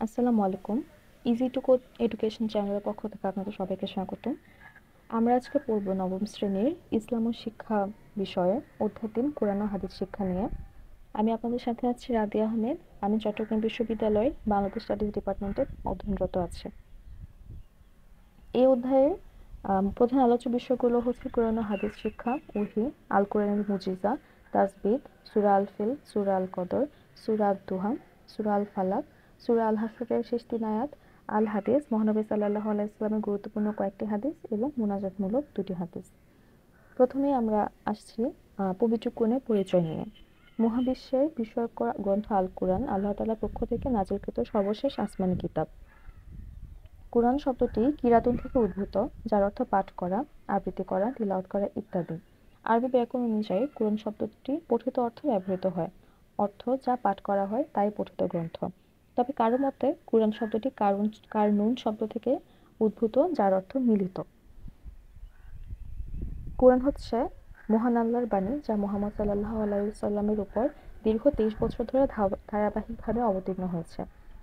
আসসালামু আলাইকুম। Easy to code education চ্যানেলের পক্ষ থেকে আপনাদের সবাইকে স্বাগত। আমরা আজকে পড়ব নবম শ্রেণীর ইসলাম ও শিক্ষা বিষয়ে অধ্যায় ৩ কোরআন ও হাদিস শিক্ষা নিয়ে। আমি আপনাদের সাথে আছি রাদিয়া আহমেদ। আমি চট্টগ্রাম বিশ্ববিদ্যালয়ের বাংলাদেশ স্টাডিজ ডিপার্টমেন্টে অধ্যয়নরত আছি। এই অধ্যায়ে প্রধান আলোচ্য বিষয়গুলো হচ্ছে কোরআন ও হাদিস শিক্ষা, ওহী, আল কোরআনের মুজিজা, তাসবিহ, সূরা আল ফিল, সূরা আল কদর, সূরা আদ-দুহা, সূরা আল ফালাক, সূরা আল হাসরের শেষ ৩ আয়াত, আল হাদিস, মহানবী সাল্লাল্লাহু আলাইহি ওয়াসাল্লামের গুরুত্বপূর্ণ কয়েকটি হাদিস এবং মুনাজাতমূলক ২টি হাদিস। প্রথমেই আমরা আসছি পবিত্র কোরআনের পরিচয় নিয়ে। মহাবিশ্বের বিষয়ক গ্রন্থ আল কোরআন আল্লাহ তাআলার পক্ষ থেকে নাযিলকৃত সর্বশেষ আসমানী কিতাব। কুরআন শব্দটি কিরাতুন থেকে উদ্ভূত, যার অর্থ পাঠ করা, আবৃত্তি করা, তিলাওয়াত করা ইত্যাদি। আরবি ব্যাকরণ অনুযায়ী কুরআন শব্দটি পঠিত অর্থে ব্যবহৃত হয়। অর্থ যা পাঠ করা হয় তাই পঠিত গ্রন্থ। তবে কারো মতে কুরআন শব্দটি কারনুন শব্দ থেকে উদ্ভূত, যার অর্থ মিলিত। কুরআন হচ্ছে মহান আল্লাহর বাণী, যা মুহাম্মদ সাল্লাল্লাহু আলাইহি সাল্লামের উপর দীর্ঘ 23 বছর ধরে ধারাবাহিকভাবে অবতীর্ণ হয়েছে।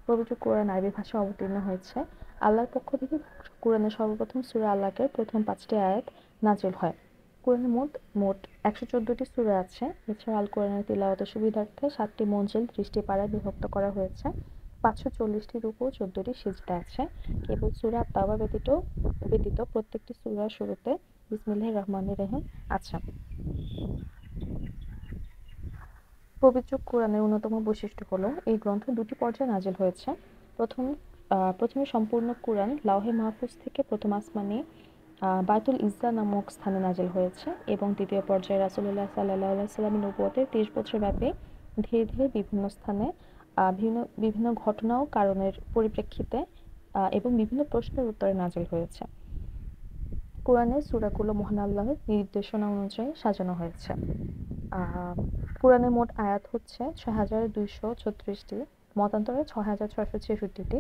পবিত্র কোরআন আরবি ভাষায় অবতীর্ণ হয়েছে। আল্লাহর পক্ষ থেকে কোরআনের সর্বপ্রথম সূরা আলাকের প্রথম 5টি আয়াত নাজিল হয়। কোরআনে মোট মোট 114টি সূরা আছে। এছাড়া আল কোরআনের তিলাওয়াতের সুবিধার্থে 7টি মঞ্জিল 30টি পাড়ায় বিভক্ত করা হয়েছে। 540টি রুকু, 14টি সিজদা আছে। কেবল সূরা আত-তাওবা ব্যতীত প্রত্যেকটি সূরার শুরুতে বিসমিল্লাহির রহমানির রহিম আছে। পবিত্র কোরআনের অন্যতম বৈশিষ্ট্য হলো এই গ্রন্থ 2টি পর্যায়ে নাজিল হয়েছে। প্রথমে সম্পূর্ণ কোরআন লাওহে মাহফুজ থেকে প্রথম আসমানে বায়তুল ইজ্জা নামক স্থানে নাজিল হয়েছে এবং দ্বিতীয় পর্যায়ে রাসূলুল্লাহ সাল্লাল্লাহু আলাইহি ওয়াসাল্লামের নবুয়তের 30 বছর ব্যাপী ধীরে ধীরে বিভিন্ন স্থানে বিভিন্ন ঘটনা ও কারণের পরিপ্রেক্ষিতে এবং বিভিন্ন প্রশ্নের উত্তরে নাজিল হয়েছে। কোরআনের সূরাগুলো মহান আল্লাহর নির্দেশনা অনুযায়ী সাজানো হয়েছে। কোরআনের মোট আয়াত হচ্ছে ৬,২৩৬টি, মতান্তরে ৬,৬৬৬টি।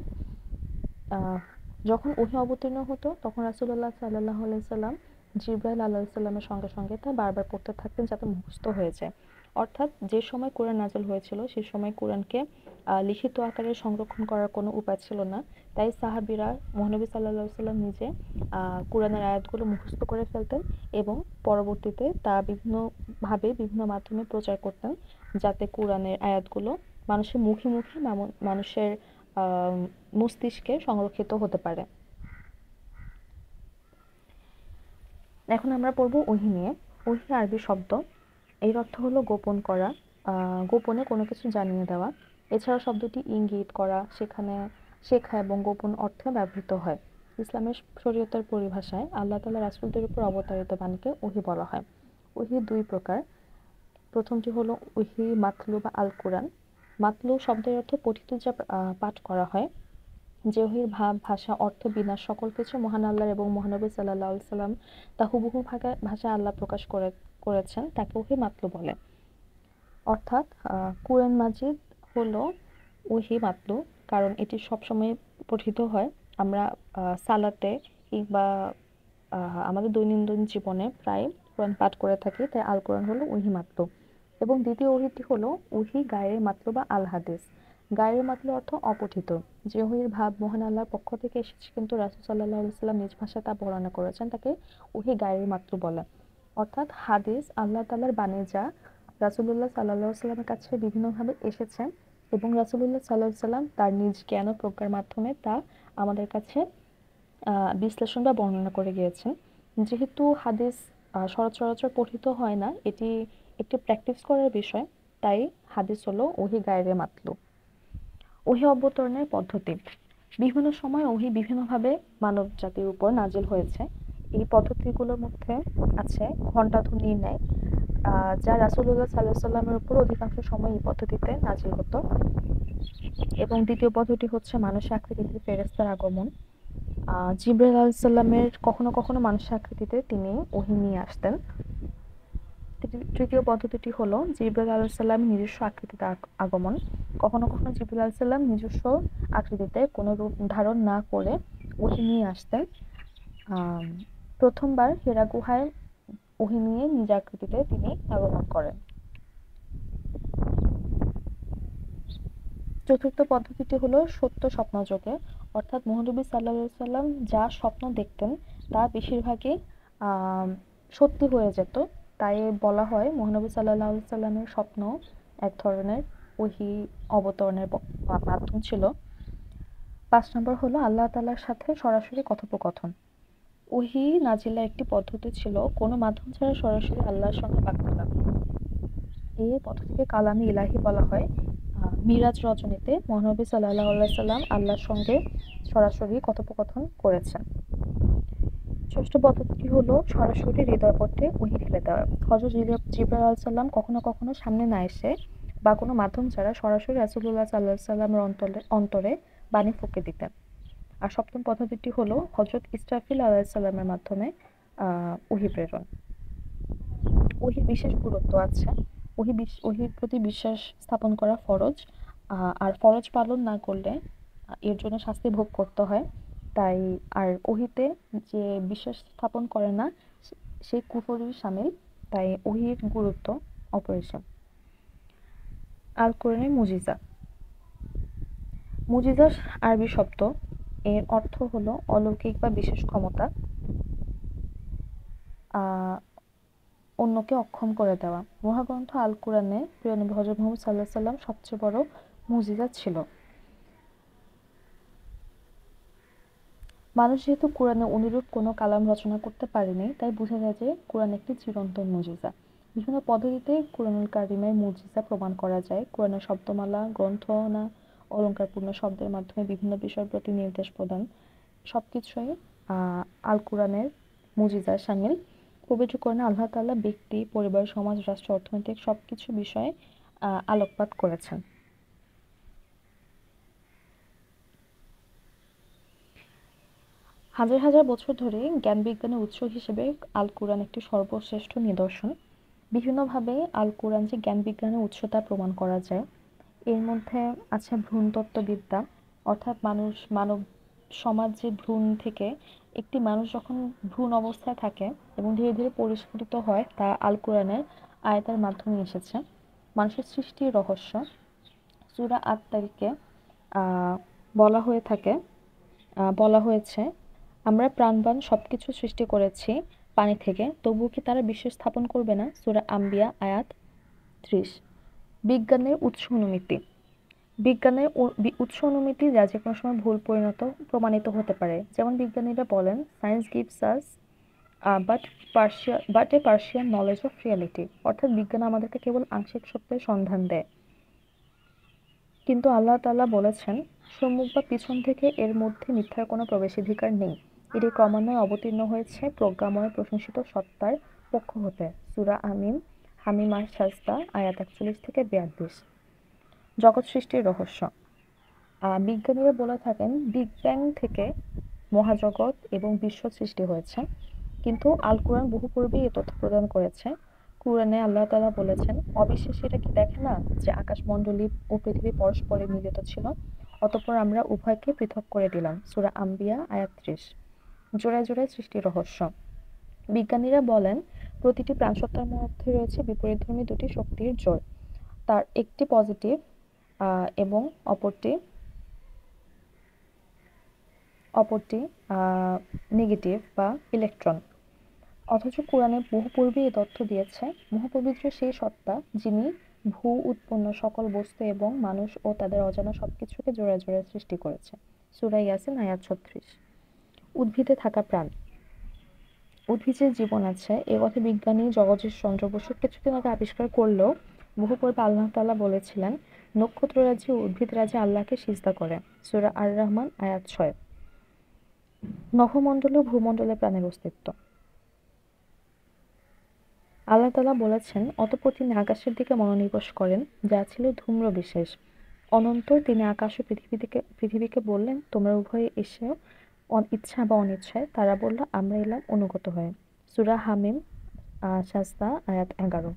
যখন ওহী অবতীর্ণ হতো তখন রাসূলুল্লাহ সাল্লাল্লাহু আলাইহি সাল্লাম জিবরাইল আলাইহিস সালামের সঙ্গে সঙ্গে তা বারবার পড়তে থাকতেন যাতে মুখস্থ হয়ে যায়। অর্থাৎ যে সময় কোরআন নাযিল হয়েছিল সেই সময় কোরআনকে লিখিত আকারে সংরক্ষণ করার কোনো উপায় ছিল না। তাই সাহাবীরা মহানবী সাল্লাল্লাহু আলাইহি সাল্লাম নিজে কোরআনের আয়াতগুলো মুখস্থ করে ফেলতেন এবং পরবর্তীতে তা বিভিন্ন মাধ্যমে প্রচার করতেন, যাতে কোরআনের আয়াতগুলো মানুষের মুখে মুখে মানুষের মস্তিষ্কে সংরক্ষিত হতে পারে। এখন আমরা পড়ব ওহী নিয়ে। ওহী আরবি শব্দ, এর অর্থ হলো গোপন করা, গোপনে কোনো কিছু জানিয়ে দেওয়া। এছাড়া শব্দটি ইঙ্গিত করা, শেখা এবং গোপন অর্থে ব্যবহৃত হয়। ইসলামের শরীয়তের পরিভাষায় আল্লাহ তাআলা রাসূলদের উপর অবতারিত বাণীকে ওহী বলা হয়। ওহী 2 প্রকার। প্রথমটি হলো ওহী মাতলু বা আল কোরআন। মাতলু শব্দের অর্থ পঠিত, যা পাঠ করা হয়। যে ওহীর ভাব, ভাষা, অর্থ, বিন্যাস সকল কিছু মহান আল্লাহর এবং মহানবী সাল্লাল্লাহু আলাইহি সাল্লাম তা হুবহু ভাষায় আল্লাহ প্রকাশ করেছেন, তাকে ওহী মাতলু বলে। অর্থাৎ কুরআন মাজিদ হলো ওহী মাতলু, কারণ এটি সবসময় পঠিত হয়। আমরা সালাতে কিংবা আমাদের দৈনন্দিন জীবনে প্রায় কোরআন পাঠ করে থাকি, তাই আল কোরআন হলো ওহী মাতলু। এবং দ্বিতীয় ওহীটি হলো ওহী গায়রে মাতলু বা আল হাদিস। গায়রে মাতলু অর্থ অপঠিত, যে ওহীর ভাব মহান আল্লাহর পক্ষ থেকে এসেছে কিন্তু রাসূল সাল্লাল্লাহু আলাইহি ওয়াসাল্লাম নিজ ভাষায় তা বর্ণনা করেছেন, তাকে ওহী গায়রে মাতলু বলে। অর্থাৎ হাদিস আল্লাহ তাআলার বাণী, যা রাসূলুল্লাহ সাল্লাল্লাহু আলাইহি ওয়াসাল্লামের কাছে বিভিন্নভাবে এসেছে এবং রাসূলুল্লাহ সাল্লাল্লাহু আলাইহি ওয়াসাল্লাম তার নিজ জ্ঞান ও প্রজ্ঞার মাধ্যমে তা আমাদের কাছে বিশ্লেষণ বা বর্ণনা করে গিয়েছেন। যেহেতু হাদিস সচরাচর পঠিত হয় না, এটি একটি প্র্যাকটিস করার বিষয়, তাই হাদিস হলো ওহী গায়রে মাতলু। ওহী অবতরণের পদ্ধতি। বিভিন্ন সময় ওহী বিভিন্নভাবে মানব জাতির উপর নাজিল হয়েছে। এই পদ্ধতিগুলোর মধ্যে আছে ঘণ্টাধ্বনির ন্যায়, যা রাসূলুল্লাহ সাল্লাল্লাহু আলাইহি ওয়াসাল্লামের উপর অধিকাংশ সময় এই পদ্ধতিতে নাজিল হতো। এবং দ্বিতীয় পদ্ধতি হচ্ছে মানুষের আকৃতিতে ফেরেশতার আগমন। জিবরাইল আলাইহিস সালামের কখনো কখনো মানুষের আকৃতিতে তিনি ওহী নিয়ে আসতেন। তৃতীয় পদ্ধতিটি হলো জিবরাইল আলাইহিস সালাম নিজস্ব আকৃতিতে আগমন। কখনো কখনো জিবরাইল আলাইহিস সালাম নিজস্ব আকৃতিতে কোনো রূপ ধারণ না করে ওহী নিয়ে আসতেন। প্রথমবার হিরা গুহায় ওহী নিয়ে নিজ আকৃতিতে তিনি আগমন করেন। চতুর্থ পদ্ধতিটি হলো সত্য স্বপ্নযোগে, অর্থাৎ মহানবী সাল্লাল্লাহু আলাইহি সাল্লাম যা স্বপ্ন দেখতেন তা বেশিরভাগই আহ, সত্যি হয়ে যেত। তাই বলা হয় মহানবী সাল্লাল্লাহু আলাইহি সাল্লামের স্বপ্ন এক ধরনের ওহী অবতরণের মাধ্যম ছিল। ৫ নম্বর হলো আল্লাহ তাআলার সাথে সরাসরি কথোপকথন। ওহী নাজিলের একটি পদ্ধতি ছিল কোনো মাধ্যম ছাড়া সরাসরি আল্লাহর সঙ্গে বাক্যালাপ। এই পদ্ধতিকে কালামে ইলাহি বলা হয়। মিরাজ রজনীতে মহানবী সাল্লাল্লাহু আলাইহি সাল্লাম আল্লাহর সঙ্গে সরাসরি কথোপকথন করেছেন। ষষ্ঠ পদ্ধতিটি হলো সরাসরি হৃদয়পটে ওহী ঢেলে দেওয়া। হযরত জিবরাইল আলাইহিস সালাম কখনো কখনো সামনে না এসে বা কোনো মাধ্যম ছাড়া সরাসরি রাসূলুল্লাহ সাল্লাল্লাহু আলাইহি সাল্লামের অন্তরে বাণী ফুঁকে দিতেন। আর সপ্তম পদ্ধতিটি হলো হযরত ইসরাফিল আলাইহিস সালামের মাধ্যমে ওহী প্রেরণ। ওহীর বিশেষ গুরুত্ব আছে। ওহীর প্রতি বিশ্বাস স্থাপন করা ফরজ। আর ফরজ পালন না করলে এর জন্য শাস্তি ভোগ করতে হয়। তাই আর ওহীতে যে বিশ্বাস স্থাপন করে না সে কুফরী শামিল। তাই ওহীর গুরুত্ব অপরিসীম। আল কোরআনের মুজিজা। মুজিজা আরবি শব্দ, এর অর্থ হলো অলৌকিক বা বিশেষ ক্ষমতা, আহ অন্যকে অক্ষম করে দেওয়া। মহাগ্রন্থ আল কুরআনে প্রিয় নবী হযরত মুহাম্মদ সাল্লাল্লাহু আলাইহি সাল্লাম সবচেয়ে বড় মুজিজা ছিল। মানুষ যেহেতু কোরআনে অনুরূপ কোনো কালাম রচনা করতে পারেনি, তাই বোঝা যায় যে কোরআন একটি চিরন্তন মুজিজা। বিভিন্ন পদ্ধতিতে কোরআনুল কারিমের মুজিজা প্রমাণ করা যায়। কোরআনের শব্দমালা, গ্রন্থনা, অলংকারপূর্ণ শব্দের মাধ্যমে বিভিন্ন বিষয়ের প্রতি নির্দেশ প্রদান, সবকিছুই আল কোরআনের মুজিজার শামিল। পবিত্র কোরআনে আল্লাহ তাআলা ব্যক্তি, পরিবার, সমাজ, রাষ্ট্র, অর্থনৈতিক সবকিছু বিষয়ে আলোকপাত করেছেন। হাজার হাজার বছর ধরে জ্ঞান বিজ্ঞানের উৎস হিসেবে আল কুরআন একটি সর্বশ্রেষ্ঠ নিদর্শন। বিভিন্নভাবে আল কুরআন যে জ্ঞান বিজ্ঞানের উৎস তা প্রমাণ করা যায়। এর মধ্যে আছে ভ্রূণতত্ত্ববিদ্যা, অর্থাৎ মানব সমাজ যে ভ্রূণ থেকে একটি মানুষ যখন ভ্রূণ অবস্থায় থাকে এবং ধীরে ধীরে পরিস্ফুটিত হয় তা আল কুরআনের আয়াতের মাধ্যমে এসেছে। মানুষের সৃষ্টির রহস্য সূরা আত-তারিকে বলা হয়ে থাকে বলা হয়েছে, আমরা প্রাণবান সবকিছু সৃষ্টি করেছি পানি থেকে, তবুও কি তারা বিশ্বাস স্থাপন করবে না? সূরা আম্বিয়া আয়াত ৩০। বিজ্ঞানের উৎস অনুমিতি। বিজ্ঞানের উৎস অনুমিতি যা যে কোনো সময় ভুল প্রমাণিত হতে পারে। যেমন বিজ্ঞানীরা বলেন, science gives us but A partial knowledge of reality, অর্থাৎ বিজ্ঞান আমাদেরকে কেবল আংশিক সত্যের সন্ধান দেয়। কিন্তু আল্লাহ তাআলা বলেছেন, সম্মুখ বা পিছন থেকে এর মধ্যে মিথ্যার কোনো প্রবেশাধিকার নেই। এটি ক্রমান্বয়ে অবতীর্ণ হয়েছে প্রজ্ঞাময় প্রশংসিত সত্তার পক্ষ হতে। সূরা হামিম আর সাজদা আয়াত ৪১ থেকে ৪২। জগৎ সৃষ্টির রহস্য। বিজ্ঞানীরা বলে থাকেন বিগ ব্যাং থেকে মহাজগৎ এবং বিশ্ব সৃষ্টি হয়েছে, কিন্তু আল কোরআন বহু পূর্বেই এ তথ্য প্রদান করেছে। কুরআনে আল্লাহ তাআলা বলেছেন, অবিশ্বাসীরা কি দেখে না যে আকাশমণ্ডলী ও পৃথিবী পরস্পরে মিলিত ছিল, অতঃপর আমরা উভয়কে পৃথক করে দিলাম। সূরা আম্বিয়া আয়াত ৩০। জোড়ায় জোড়ায় সৃষ্টির রহস্য। বিজ্ঞানীরা বলেন, প্রতিটি প্রাণসত্তার মধ্যে রয়েছে বিপরীতধর্মী দুটি শক্তির জোড়, তার একটি পজিটিভ এবং অপরটি নেগেটিভ বা ইলেকট্রন। অথচ কোরআনে বহু পূর্বে এ তথ্য দিয়েছে মহাপবিত্র সেই সত্তা যিনি ভূ উৎপন্ন সকল বস্তু এবং মানুষ ও তাদের অজানা সবকিছুকে জোড়ায় জোড়ায় সৃষ্টি করেছে। সূরা ইয়াসিন আয়াত ৩৬। উদ্ভিদে থাকা প্রাণ। উদ্ভিদের জীবন আছে এ কথা বিজ্ঞানী জগদীশ চন্দ্র বসু কিছুদিন আগে আবিষ্কার করলেও বহু পূর্বে আল্লাহ তাআলা বলেছিলেন, নক্ষত্র রাজ্যে উদ্ভিদ রাজ্যে আল্লাহকে সিজদা করে। সূরা আর রহমান আয়াত ৬। নভোমণ্ডলে ও ভূমণ্ডলে প্রাণের অস্তিত্ব। আল্লাহ তাআলা বলেছেন, অতঃপর তিনি আকাশের দিকে মনোনিবেশ করেন যা ছিল ধূম্র বিশেষ। অনন্তর তিনি আকাশ ও পৃথিবীকে বললেন, তোমরা উভয়ে এসেও ইচ্ছা বা অনিচ্ছায়। তারা বলল, আমরা এলাম অনুগত হয়ে। সূরা হামিম সাজদা আয়াত ১১।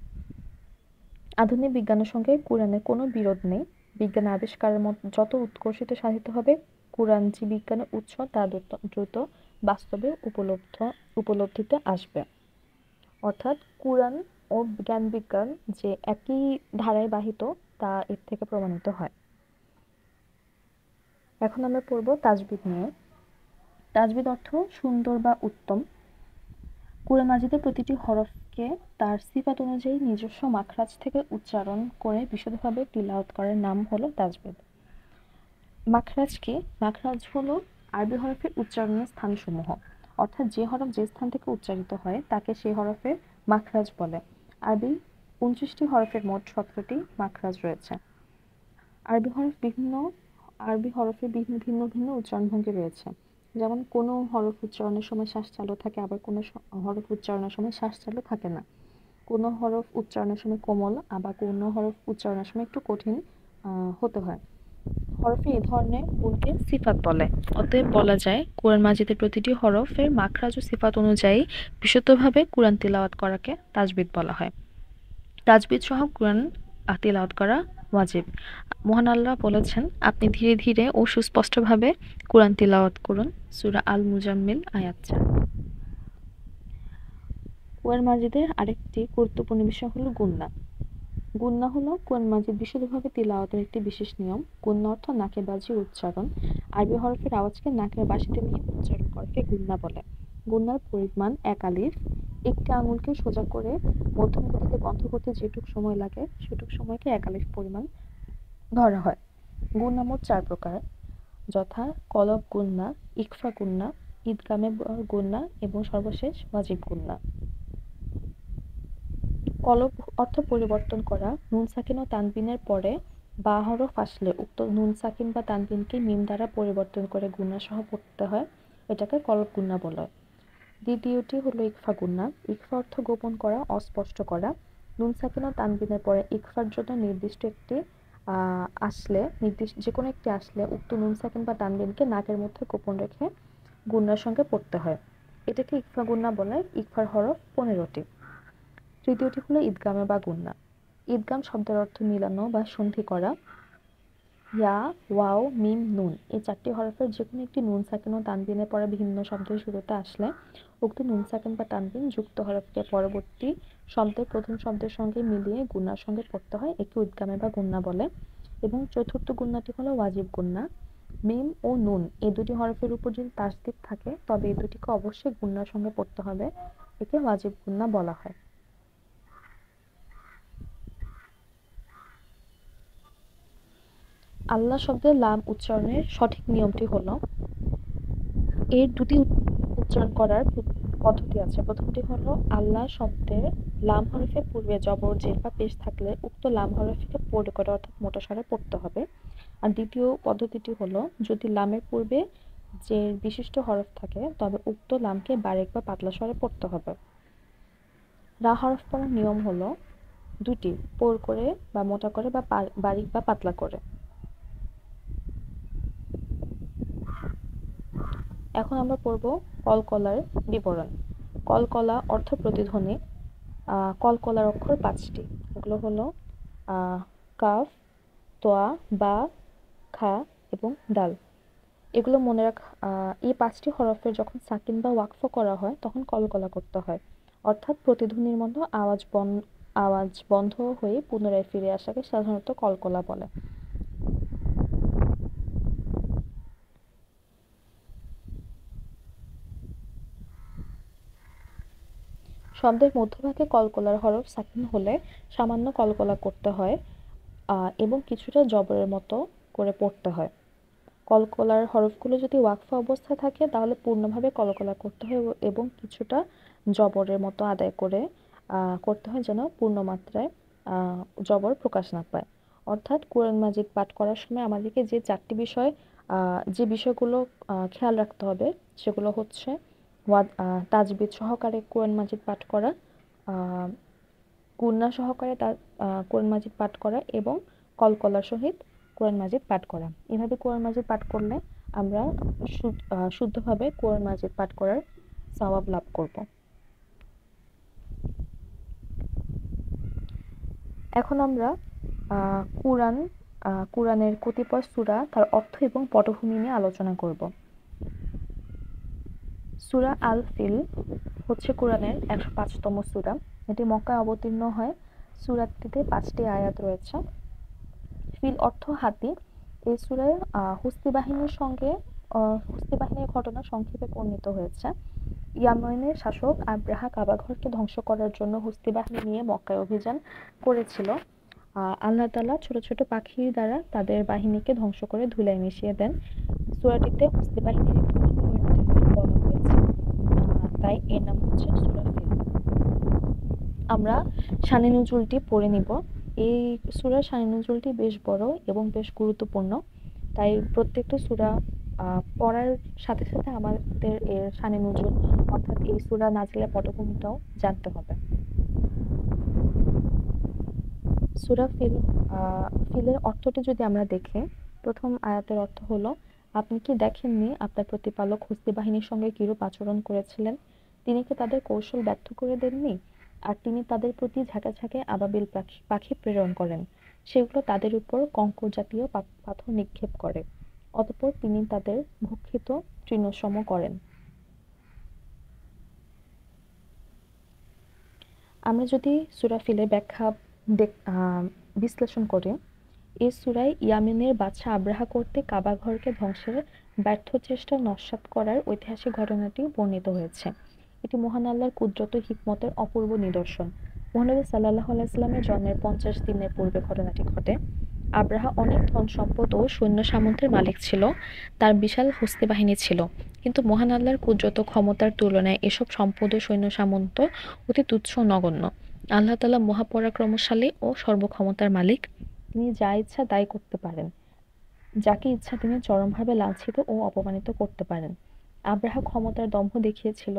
আধুনিক বিজ্ঞানের সঙ্গে কোরআনের কোনো বিরোধ নেই। বিজ্ঞানের আবিষ্কারের যত উৎকর্ষিত সাধিত হবে, কোরআন যে বিজ্ঞানের উৎস তা দ্রুত বাস্তবে উপলব্ধিতে আসবে। অর্থাৎ কোরআন ও জ্ঞান বিজ্ঞান যে একই ধারায় বাহিত তা এর থেকে প্রমাণিত হয়। এখন আমরা পড়ব তাজবিদ নিয়ে। তাজবিদ অর্থ সুন্দর বা উত্তম। কুরআন মাজিদের প্রতিটি হরফকে তার সিফাত অনুযায়ী নিজস্ব মাখরাজ থেকে উচ্চারণ করে বিশুদ্ধভাবে তিলাওয়াত করার নাম হলো তাজবিদ। মাখরাজ কি? মাখরাজ হলো আরবি হরফের উচ্চারণের স্থানসমূহ, অর্থাৎ যে হরফ যে স্থান থেকে উচ্চারিত হয় তাকে সেই হরফের মাখরাজ বলে। আরবি ২৯টি হরফের মোট ১৭টি মাখরাজ রয়েছে। আরবি হরফের ভিন্ন ভিন্ন উচ্চারণভঙ্গি রয়েছে। যেমন কোনো হরফ উচ্চারণের সময় শ্বাস চালু থাকে, আবার কোনো হরফ উচ্চারণের সময় শ্বাস চালু থাকে না। কোনো হরফ উচ্চারণের সময় কোমল, আবার কোনো হরফ উচ্চারণের সময় একটু কঠিন হতে হয়। হরফে এ ধরনের গুণকে সিফাত বলে। অতএব বলা যায় কোরআন মাজিদের প্রতিটি হরফের মাখরাজ ও সিফাত অনুযায়ী বিশুদ্ধভাবে কোরআন তিলাওয়াত করাকে তাজবিদ বলা হয়। তাজবিদ সহ কোরআন তিলাওয়াত করা ওয়াজিব। মহান আল্লাহ বলেছেন, আপনি ধীরে ধীরে ও সুস্পষ্টভাবে কোরআন তিলাওয়াত করুন। সূরা আল মুজাম্মিল আয়াত ৪। কোরআন মাজিদের আরেকটি গুরুত্বপূর্ণ বিষয় হলো গুন্না। গুন্না হলো কোরআন মাজিদ বিশুদ্ধভাবে তিলাওয়াতের একটি বিশেষ নিয়ম। গুন্না অর্থ নাকে বাজিয়ে উচ্চারণ। আরবি হরফের আওয়াজকে নাকের বাসিতে নিয়ে উচ্চারণ করাকে গুন্না বলে। গুন্নার পরিমাণ ১ আলিফ। একটি আঙুলকে সোজা করে মধ্যম গতিতে বন্ধ করতে যেটুক সময় লাগে সেটুক সময়কে ১ আলিফ পরিমাণ ধরা হয়। গুন্না মোট ৪ প্রকার, যথা কলব গুন্না, ইখফা গুন্না, ঈদগামে গুন্না এবং সর্বশেষ ওয়াজিব গুন্না। কলব অর্থ পরিবর্তন করা। নুন সাকিন ও তানবিনের পরে বা হরফ আসলে উক্ত নুন সাকিন বা তানবিনকে মিম দ্বারা পরিবর্তন করে গুন্না সহ পড়তে হয়, এটাকে কলব গুন্না বলা হয়। দ্বিতীয়টি হলো ইখফা গুন্না। ইখফা অর্থ গোপন করা, অস্পষ্ট করা। নুন সাকিন ও তানবিনের পরে ইখফার জন্য নির্দিষ্ট যে কোনো একটি আসলে উক্ত নুন সাকিন বা তানবিনকে নাকের মধ্যে গোপন রেখে গুন্নার সঙ্গে পড়তে হয়, এটাকে ইখফা গুন্না বলে। ইখফার হরফ ১৫টি। তৃতীয়টি হলো ঈদগামে বা গুন্না। ঈদগাম শব্দের অর্থ মিলানো বা সন্ধি করা। ইয়া, ওয়াও, মিম, নুন এই ৪টি হরফের যেকোনো একটি নুন সাকিন ও তানবিনের পরে ভিন্ন শব্দের শুরুতে আসলে উক্ত নুন সাকিন বা তানবিন যুক্ত হরফকে পরবর্তী শব্দের প্রথম শব্দের সঙ্গে মিলিয়ে গুন্নার সঙ্গে পড়তে হয়, একে ঈদগামে বা গুন্না বলে। এবং চতুর্থ গুন্নাটি হলো ওয়াজিব গুন্না। মিম ও নুন এই দুটি হরফের উপর যদি তাসদীদ থাকে তবে এই দুটিকে অবশ্যই গুন্নার সঙ্গে পড়তে হবে, একে ওয়াজিব গুন্না বলা হয়। আল্লাহ শব্দের লাম উচ্চারণের সঠিক নিয়মটি হলো, এর দুটি উচ্চারণ করার পদ্ধতি আছে। প্রথমটি হলো আল্লাহ শব্দের লাম হরফের পূর্বে জবর, জের বা পেশ থাকলে উক্ত লাম হরফকে পড়ে করে অর্থাৎ মোটা স্বরে পড়তে হবে। আর দ্বিতীয় পদ্ধতিটি হলো যদি লামের পূর্বে যে বিশিষ্ট হরফ থাকে তবে উক্ত লামকে বারেক বা পাতলা স্বরে পড়তে হবে। রা হরফ পড়ার নিয়ম হলো দুটি, পোর করে বা মোটা করে বা বারিক বা পাতলা করে। এখন আমরা পড়ব কলকলার বিবরণ। কলকলা অর্থ প্রতিধ্বনি। কলকলার অক্ষর ৫টি, এগুলো হলো কাফ, তোয়া, বা, খা এবং দাল। এগুলো মনে এই ৫টি হরফের যখন সাকিন বা ওয়াকফ করা হয় তখন কলকলা করতে হয়, অর্থাৎ প্রতিধ্বনির মতো আওয়াজ বন্ধ হয়ে পুনরায় ফিরে আসাকে সাধারণত কলকলা বলে। শব্দের মধ্যভাগে কলকলার হরফ সাকিন হলে সামান্য কলকলা করতে হয় এবং কিছুটা জবরের মতো করে পড়তে হয়। কলকলার হরফগুলো যদি ওয়াকফা অবস্থায় থাকে তাহলে পূর্ণভাবে কলকলা করতে হয় এবং কিছুটা জবরের মতো আদায় করে করতে হয় যেন পূর্ণমাত্রায় জবর প্রকাশ না পায়। অর্থাৎ কোরআন মাজিদ পাঠ করার সময় আমাদেরকে যে বিষয়গুলো খেয়াল রাখতে হবে সেগুলো হচ্ছে তাজবিদ সহকারে কোরআন মাজিদ পাঠ করা, গুন্না সহকারে কোরআন মাজিদ পাঠ করা এবং কলকলার সহিত কোরআন মাজিদ পাঠ করা। এভাবে কোরআন মাজিদ পাঠ করলে আমরা শুদ্ধভাবে কোরআন মাজিদ পাঠ করার সওয়াব লাভ করব। এখন আমরা কোরআনের কতিপয় সূরা, তার অর্থ এবং পটভূমি নিয়ে আলোচনা করব। সূরা আল ফিল হচ্ছে কোরআনের ১০৫তম সূরা। এটি মক্কায় অবতীর্ণ হয়। সূরাটিতে ৫টি আয়াত রয়েছে। ফিল অর্থ হাতি এই সূরায় হুসতি বাহিনীর সঙ্গে হুসতি বাহিনীর ঘটনা সংক্ষেপে বর্ণিত হয়েছে। ইয়ামেনের শাসক আব্রাহা কাবাঘরকে ধ্বংস করার জন্য হুসতি বাহিনী নিয়ে মক্কায় অভিযান করেছিল। আল্লাহ তাআলা ছোট ছোট পাখির দ্বারা তাদের বাহিনীকে ধ্বংস করে ধুলায় মিশিয়ে দেন। সূরাটিতে হুসতি বাহিনীর করুণ পরিণতির কথা বলা হয়েছে, তাই এর নাম হচ্ছে সূরা ফিল। আমরা শানে নুজুলটি পড়ে নিব। এই সূরার শানে নুজুলটি বেশ বড় এবং বেশ গুরুত্বপূর্ণ, তাই প্রত্যেকটা সূরা পড়ার সাথে সাথে আমাদের এর শানে নুজুল অর্থাৎ এই সূরা নাজিলের পটভূমিটাও জানতে হবে। সূরা ফিল ফিলের অর্থটি যদি আমরা দেখি, প্রথম আয়াতের অর্থ হলো, আপনি কি দেখেননি আপনার প্রতিপালক হুসদি বাহিনীর সঙ্গে কিরূপ আচরণ করেছিলেন? তিনি কি তাদের কৌশল ব্যর্থ করে দেননি? আর তিনি তাদের প্রতি ঝাঁকে ঝাঁকে আবাবিল পাখি প্রেরণ করেন, সেগুলো তাদের উপর কঙ্কর জাতীয় পাথর নিক্ষেপ করে, অতঃপর তিনি তাদের ভক্ষিত তৃণসম করেন। আমরা যদি সূরা ফিলের ব্যাখ্যা বিশ্লেষণ করি, এই সূরায় ইয়ামেনের বাদশা আব্রাহা কর্তৃক কাবা ঘরকে ধ্বংসের ব্যর্থ চেষ্টা নস্যাৎ করার ঐতিহাসিক ঘটনাটি বর্ণিত হয়েছে। এটি মহান আল্লাহর কুদরত ও হিকমতের অপূর্ব নিদর্শন। মহানবী সাল্লাল্লাহু আলাইহি ওয়াসাল্লামের জন্মের 50 দিনের পূর্বে ঘটনাটি ঘটে। আব্রাহা অনেক ধন সম্পদ ও সৈন্য সামন্তের মালিক ছিল, তার বিশাল হস্তি বাহিনী ছিল, কিন্তু মহান আল্লাহর কুদরত ও ক্ষমতার তুলনায় এসব সম্পদ ও সৈন্য সামন্ত অতি তুচ্ছ ও নগণ্য। আল্লাহ তাআলা মহাপরাক্রমশালী ও সর্বক্ষমতার মালিক। তিনি যা ইচ্ছা তাই করতে পারেন, যাকে ইচ্ছা তিনি চরমভাবে লাঞ্ছিত ও অপমানিত করতে পারেন। আব্রাহা ক্ষমতার দম্ভ দেখিয়েছিল,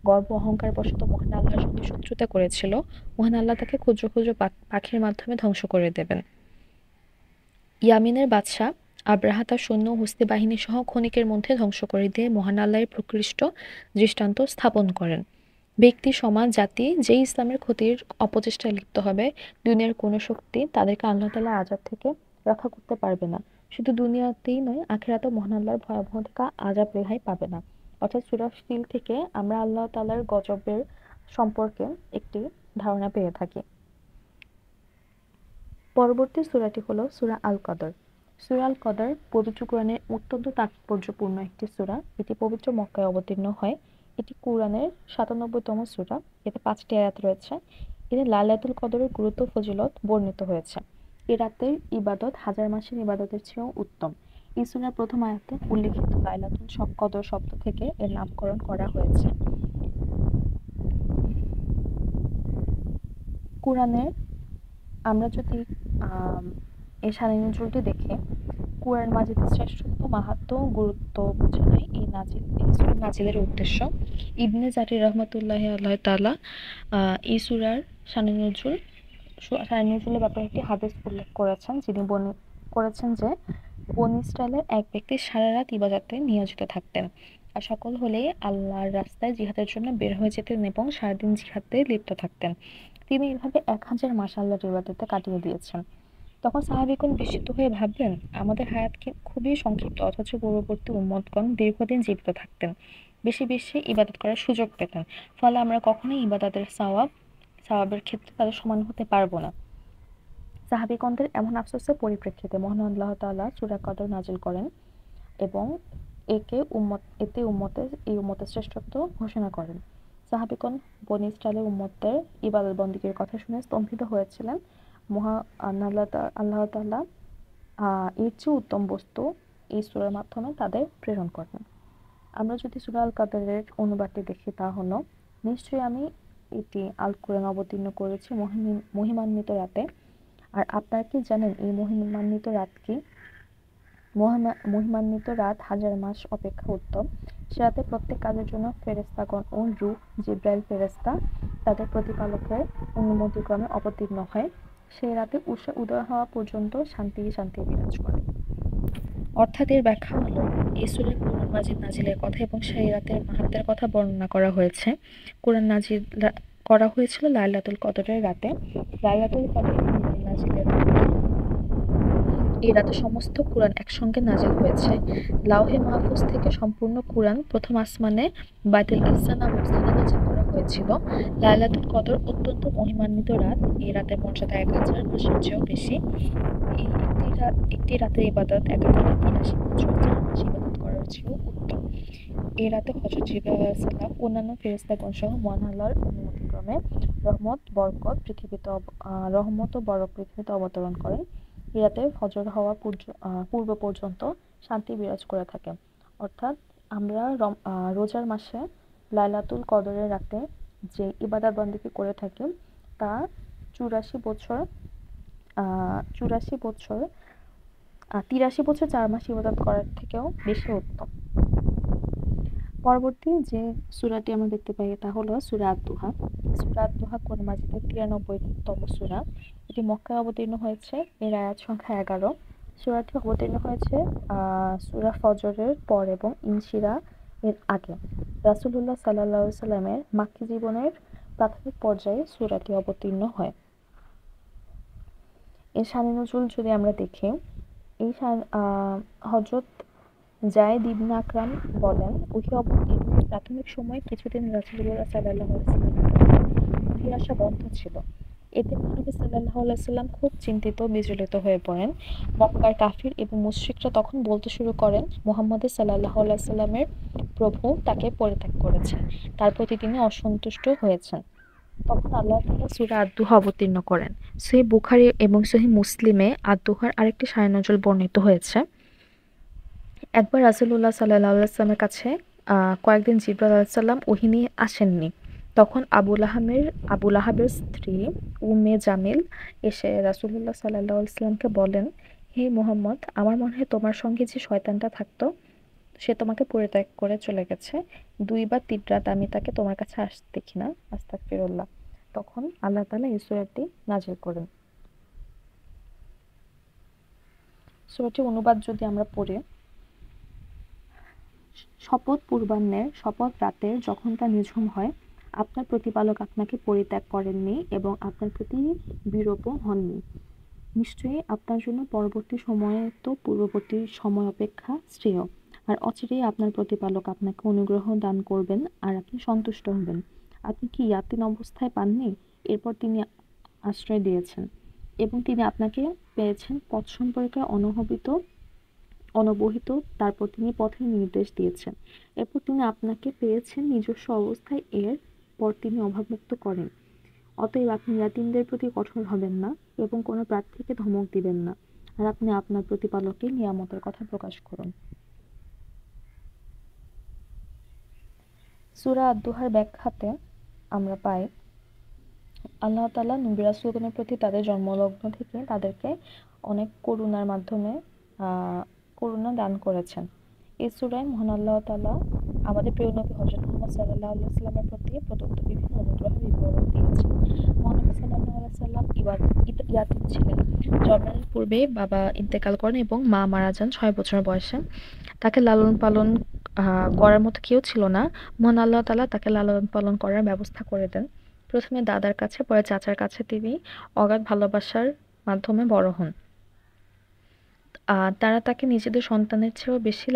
গর্ব অহংকার বশত মহান আল্লাহর সঙ্গে শত্রুতা করেছিল। মহান আল্লাহ তাকে ক্ষুদ্র ক্ষুদ্র পাখির মাধ্যমে ধ্বংস করে দেবেন। ইয়ামিনের বাদশা আব্রাহা তার সৈন্য ও হস্তি বাহিনী সহ ক্ষণিকের মধ্যে ধ্বংস করে দিয়ে মহান আল্লাহর প্রকৃষ্ট দৃষ্টান্ত স্থাপন করেন। ব্যক্তি, সমাজ, জাতি যেই ইসলামের ক্ষতির অপচেষ্টায় লিপ্ত হবে, দুনিয়ার কোনো শক্তি তাদেরকে আল্লাহ তাআলার আযাব থেকে রক্ষা করতে পারবে না। শুধু দুনিয়াতেই নয়, আখিরাতেও মহান আল্লাহর ভয়াবহ থেকে আযাব রেহাই পাবে না। অর্থাৎ সূরা ফিল থেকে আমরা আল্লাহ তাআলার গজবের সম্পর্কে একটি ধারণা পেয়ে থাকি। পরবর্তী সূরাটি হলো সূরা আল কদর। সূরা আল কদর পবিত্র কোরআনের অত্যন্ত তাৎপর্যপূর্ণ একটি সূরা। এটি পবিত্র মক্কায় অবতীর্ণ হয়। এটি কোরআনের ৯৭তম সূরা। এতে ৫টি আয়াত রয়েছে। এতে লাইলাতুল কদরের গুরুত্ব ফজিলত বর্ণিত হয়েছে। এ রাতের ইবাদত হাজার মাসের ইবাদতের চেয়েও উত্তম। এই সূরার প্রথম আয়াতে উল্লিখিত লাইলাতুল কদর শব্দ থেকে এর নামকরণ করা হয়েছে। কোরআনের আমরা যদি এই শানে নুজুলটি দেখি, কুরআন মাজিদের শ্রেষ্ঠত্ব, মাহাত্ম্য, গুরুত্ব বোঝানোই এই সূরা নাজিলের উদ্দেশ্য। ইবনে জারির রাহমাতুল্লাহি আলাইহি তাআলা এই সূরার শানে নুজুলের ব্যাপারে একটি হাদিস উল্লেখ করেছেন, যিনি করেছেন যে বনী ইসরাইলের এক ব্যক্তি সারা রাত ইবাদতে নিয়োজিত থাকতেন, আর সকল হলেই আল্লাহর রাস্তায় জিহাদের জন্য বের হয়ে যেতেন এবং সারাদিন জিহাদে লিপ্ত থাকতেন। তিনি এভাবে 1000 মাস আল্লাহর ইবাদতে কাটিয়ে দিয়েছেন। তখন সাহাবীগণ বিস্মিত হয়ে ভাবলেন, আমাদের হায়াত খুবই সংক্ষিপ্ত, অথচ পূর্ববর্তী উম্মতগণ দীর্ঘদিন জীবিত থাকতেন, বেশি বেশি ইবাদত করার সুযোগ পেতেন, ফলে আমরা কখনোই ইবাদতের সওয়াবের ক্ষেত্রে তাদের সমান হতে পারবো না। সাহাবীগণদের এমন আফসোসের পরিপ্রেক্ষিতে মহান আল্লাহ তাআলা সূরা কদর নাজিল করেন এবং এই উম্মতের শ্রেষ্ঠত্ব ঘোষণা করেন। সাহাবীগণ বনী ইসরাইলের উম্মতের ইবাদত বন্দেগীর কথা শুনে স্তম্ভিত হয়েছিলেন। আল্লাহ তাআলা এর চেয়ে উত্তম বস্তু এই সূরার মাধ্যমে তাদের প্রেরণ করেন। আমরা যদি সূরা আল কদরের অনুবাদটি দেখি, তা হলো, নিশ্চয়ই আমি এটি আল কোরআন অবতীর্ণ করেছি মহিমান্বিত রাতে। আর আপনারা কি জানেন এই মহিমান্বিত রাত কি? মহিমান্বিত রাত হাজার মাস অপেক্ষা উত্তম। সে রাতে প্রত্যেক কাজের জন্য ফেরেশতাগণ ও রূহ জিবরাইল ফেরেশতা তাদের প্রতিপালকের অনুমতিক্রমে অবতীর্ণ হয়। সেই রাতে উদয় হওয়া পর্যন্ত শান্তি শান্তি বিরাজ করে। অর্থাৎ এর ব্যাখ্যা হলো, এই সূরায় কোরআন মাজিদ নাজিলের কথা এবং সেই রাতের মাহাত্ম্যের কথা বর্ণনা করা হয়েছে। কোরআন নাজিল করা হয়েছিল লাইলাতুল কদরের রাতে। লাইলাতুল কদরে কোরআন নাজিলের এই রাতে সমস্ত কুরআন একসঙ্গে নাজিল হয়েছে। লাওহে মাহফুজ থেকে সম্পূর্ণ কুরআন প্রথম আসমানে বাইতুল ইজ্জা নামক স্থানে নাজিল করা হয়েছে। হয়েছিল। লাইলাতুল কদর অত্যন্ত মহিমান্বিত রাত। এই রাতের মর্যাদা 1000 মাসের চেয়েও বেশি। এই একটি রাতের ইবাদত একাধারে 83 বছর 4 মাস ইবাদত করার চেয়েও উত্তম। এই রাতে হযরত জিবরাইল আলাইহিস সালাম অন্যান্য ফেরেশতাগণ সহ মহান আল্লাহর অনুমতিক্রমে রহমত ও বরকত পৃথিবীতে অবতরণ করেন। এই রাতে ফজর হওয়া পূর্ব পর্যন্ত শান্তি বিরাজ করে থাকে। অর্থাৎ আমরা রোজার মাসে লাইলাতুল কদরের রাতে যে ইবাদত বন্দেগী করে থাকি তা 84 বছর 83 বছর 4 মাস ইবাদত করার থেকেও বেশি উত্তম। পরবর্তী যে সূরাটি আমরা দেখতে পাই তা হলো সূরা আদ-দুহা। সূরা আদ-দুহা কোরআন মাজিদের 93তম সূরা। এটি মক্কায় অবতীর্ণ হয়েছে। এর আয়াত সংখ্যা 11। সূরাটি অবতীর্ণ হয়েছে সূরা ফজরের পর এবং ইনশিরা এর আগে। রাসূলুল্লাহ সাল্লাল্লাহু আলাইহি সাল্লামের মাক্কী জীবনের প্রাথমিক পর্যায়ে সূরাটি অবতীর্ণ হয়। এর শানে নুজুল যদি আমরা দেখি, এই হযরত যায়েদ ইবনে আকরাম বলেন, ওহী অবতীর্ণের প্রাথমিক সময়ে কিছুদিন রাসূলুল্লাহ সাল্লাল্লাহু আলাইহি ওয়াসাল্লামের কাছে ওহীর আসা বন্ধ ছিল। এতে নবী সাল্লাল্লাহু আলাইহি ওয়াসাল্লাম খুব চিন্তিত বিচলিত হয়ে পড়েন। মক্কার কাফির এবং মুশরিকরা তখন বলতে শুরু করেন, মুহাম্মদ সাল্লাল্লাহু আলাইহি ওয়াসাল্লামের প্রভু তাকে পরিত্যাগ করেছেন, তার প্রতি তিনি অসন্তুষ্ট হয়েছেন। তখন আল্লাহ তাআলা সূরা আদ-দুহা অবতীর্ণ করেন। সহিহ বুখারী এবং সহিহ মুসলিমে আদ-দুহার আরেকটি শানে নজুল বর্ণিত হয়েছে। একবার রাসূলুল্লাহ সাল্লাল্লাহু আলাইহি ওয়াসাল্লামের কাছে কয়েকদিন জিবরাইল আলাইহিস সালাম ওহী নিয়ে আসেননি। তখন আবু লাহাবের স্ত্রী উম্মে জামিল এসে রাসূলুল্লাহ সাল্লাল্লাহু আলাইহি ওয়াসাল্লামকে বলেন, হে মুহাম্মদ, আমার মনে হয় তোমার সঙ্গে যে শয়তানটা থাকতো সে তোমাকে পরিত্যাগ করে চলে গেছে। 2 বা 3 রাত আমি তাকে তোমার কাছে আসতে দেখি না। আস্তাগফিরুল্লাহ। তখন আল্লাহ তাআলা এই সূরাটি নাযিল করেন। সূরাটির অনুবাদ যদি আমরা পড়ি, শপথ পূর্বাহ্নের, শপথ রাতের যখন তা নিঝুম হয়, আপনার প্রতিপালক আপনাকে পরিত্যাগ করেননি এবং আপনার প্রতি বিরূপও হননি। নিশ্চয়ই আপনার জন্য পরবর্তী সময়ে তো পূর্ববর্তী সময় অপেক্ষা শ্রেয়। আর অচিরেই আপনার প্রতিপালক আপনাকে অনুগ্রহ দান করবেন আর আপনি সন্তুষ্ট হবেন। আপনি কি ইয়াতিন অবস্থায় পাননি? এরপর তিনি আশ্রয় দিয়েছেন এবং তিনি আপনাকে পেয়েছেন পথ সম্পর্কে অনবহিত, তারপর তিনি পথের নির্দেশ দিয়েছেন। এরপর তিনি আপনাকে পেয়েছেন নিজস্ব অবস্থায়, এর পর তিনি অভাবমুক্ত করেন। অতএব আপনি ইয়াতীমদের প্রতি কঠোর হবেন না এবং কোনো প্রার্থীকে ধমক দিবেন না, আর আপনি আপনার প্রতিপালকের নিয়ামতের কথা প্রকাশ করুন। সূরা আদ-দুহার ব্যাখ্যাতে আমরা পাই, আল্লাহ তাআলা নবী রাসূলগণের প্রতি তাদের জন্মলগ্ন থেকে তাদেরকে অনেক করুণা দান করেছেন। এই সূরায় মহান আল্লাহ তাআলা আমাদের প্রিয় নবী হযরত মুহাম্মদ সাল্লাল্লাহু আলাইহি ওয়াসাল্লামের প্রতি প্রদত্ত বিভিন্ন অনুগ্রহের বিবরণ দিয়েছেন। মহানবী সাল্লাল্লাহু আলাইহি ওয়াসাল্লাম ইয়াতীম ছিলেন। জন্মের পূর্বেই বাবা ইন্তেকাল করেন এবং মা মারা যান 6 বছর বয়সে। তাকে লালন পালন করার মতো কেউ ছিল না। মহান আল্লাহ তাআলা তাকে লালন পালন করার ব্যবস্থা করে দেন। প্রথমে দাদার কাছে, পরে চাচার কাছে তিনি অগাধ ভালোবাসার মাধ্যমে বড় হন। তারা তাকে নিজেদের সন্তানের চেয়েও বেশি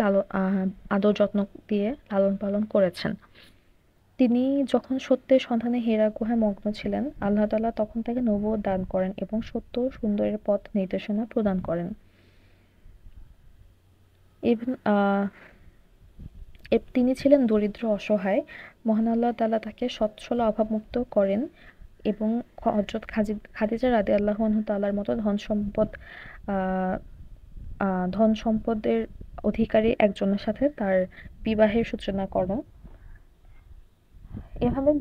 আদর যত্ন দিয়ে লালন পালন করেছেন। তিনি যখন সত্যের সন্ধানে হেরা গুহায় মগ্ন ছিলেন, আল্লাহ তাআলা তখন তাকে নবুয়ত দান করেন এবং সত্য ও সুন্দরের পথ নির্দেশনা প্রদান করেন। তিনি ছিলেন দরিদ্র অসহায়। মহান আল্লাহ তাআলা তাকে সচ্ছল অভাবমুক্ত করেন এবং হযরত খাদিজা রাদিয়াল্লাহু আনহা তাআলার মতো ধন সম্পদের অধিকারী একজনের সাথে তার বিবাহের সূচনা করেন। এভাবে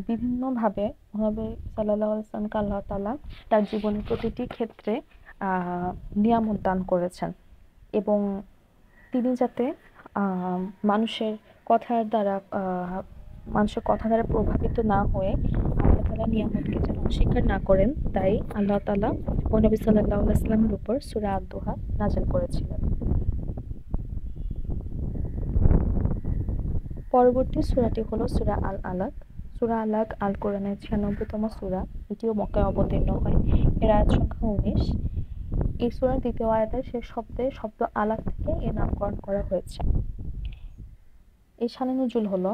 বিভিন্নভাবে নবী সাল্লাল্লাহু আলাইহি ওয়াসাল্লামকে আল্লাহ তাআলা তার জীবনের প্রতিটি ক্ষেত্রে নিয়ামত দান করেছেন এবং তিনি যাতে মানুষের কথার দ্বারা প্রভাবিত না হয়ে আল্লাহ তাআলা নিয়ামতকে যেন অস্বীকার না করেন, তাই আল্লাহ তাআলা নবী সাল্লাল্লাহু আলাইহি ওয়াসাল্লামের উপর সূরা আদ-দুহা নাযিল করেছিলেন। পরবর্তী সূরাটি হলো সূরা আল-আলাক। সূরা আলাক আল কোরআনের 96তম সূরা। এটিও মক্কায় অবতীর্ণ হয়। এর আয়াত সংখ্যা 19। এই সূরার দ্বিতীয় আয়াতের শেষ শব্দ আলাক থেকে এর নামকরণ করা হয়েছে। এই শানে নুজুল হলো,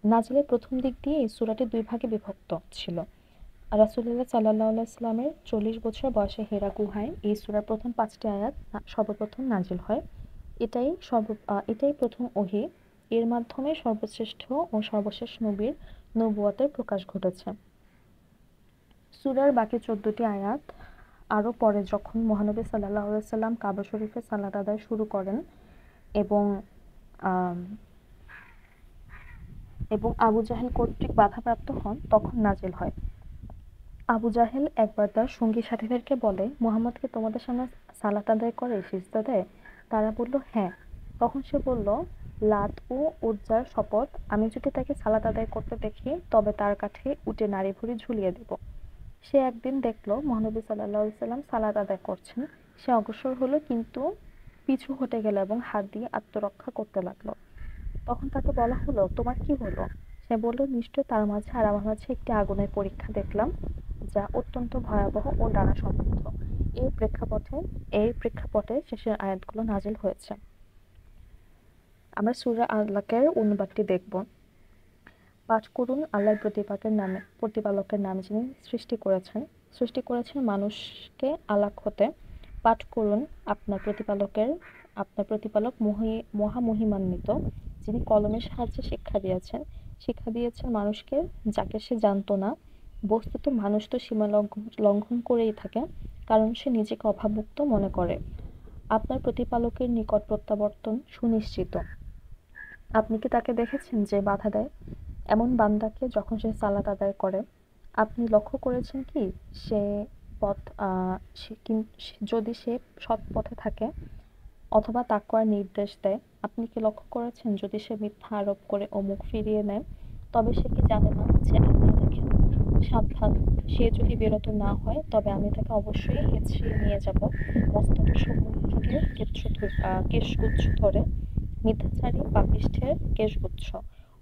নাজিলের প্রথম দিক দিয়ে এই সূরাটি দুই ভাগে বিভক্ত ছিল। রাসূলুল্লাহ সাল্লাল্লাহু আলাইহি ওয়াসাল্লামের 40 বছর বয়সে হেরা গুহায় এই সূরার প্রথম 5টি আয়াত সর্বপ্রথম নাজিল হয়। এটাই প্রথম ওহী। এর মাধ্যমে সর্বশ্রেষ্ঠ ও সর্বশেষ নবীর নবুয়তের প্রকাশ ঘটেছে। সূরার বাকি 14টি আয়াত আরও পরে যখন মহানবী সাল্লাল্লাহু আলাইহি ওয়াসাল্লাম কাবা শরীফে সালাত আদায় শুরু করেন এবং আবু জাহেল কর্তৃক বাধাপ্রাপ্ত হন তখন নাজিল হয়। আবু জাহেল একবার তার সঙ্গী সাথীদেরকে বলে, মুহাম্মদকে তোমাদের সামনে সালাত আদায় করে সিজদা দেয়? তারা বলল, হ্যাঁ। তখন সে বলল, লাত ও উজ্জার শপথ, আমি যদি তাকে সালাত আদায় করতে দেখি তবে তার কাছে উটে নাড়ি ভুড়ি ঝুলিয়ে দেব। সে একদিন দেখল মহানবী সাল্লাল্লাহু আলাইহি ওয়াসাল্লাম সালাত আদায় করছেন। সে অগ্রসর হলো কিন্তু পিছু হটে গেল এবং হাত দিয়ে আত্মরক্ষা করতে লাগলো। তখন তাকে বলা হলো, তোমার কি হলো? সে বলল, নিশ্চয় তার মাঝে আর আমার মাঝে একটি আগুনের পরীক্ষা দেখলাম, যা অত্যন্ত ভয়াবহ ও ডানা সমৃদ্ধ। এই প্রেক্ষাপটে শেষের আয়াতগুলো নাজিল হয়েছে। আমরা সূরা আলাকের অনুবাদটি দেখব। পাঠ করুন আল্লাহর প্রতিপালকের নামে, যিনি সৃষ্টি করেছেন মানুষকে আলাক হতে। পাঠ করুন আপনার প্রতিপালক মহামহিমান্বিত, যিনি কলমের সাহায্যে শিক্ষা দিয়েছেন মানুষকে, যাকে সে জানত না। বস্তুত মানুষ তো সীমা লঙ্ঘন করেই থাকে, কারণ সে নিজেকে অভাবমুক্ত মনে করে। আপনার প্রতিপালকের নিকট প্রত্যাবর্তন সুনিশ্চিত। আপনি কি তাকে দেখেছেন যে বাধা দেয় এমন বান্দাকে যখন সে সালাত আদায় করে? আপনি লক্ষ্য করেছেন কি যদি সে সৎ পথে থাকে অথবা তাকওয়ার নির্দেশ দেয়? আপনি কি লক্ষ্য করেছেন যদি সে মিথ্যা আরোপ করে ও মুখ ফিরিয়ে নেয়? তবে সে কি জানে না যে আল্লাহ দেখেন? সাবধান, সে যদি বিরত না হয় তবে আমি তাকে অবশ্যই হেঁচড়ে নিয়ে যাব মস্তকের সম্মুখভাগের কেশগুচ্ছ ধরে, মিথ্যাচারী পাপিষ্ঠের কেশগুচ্ছ।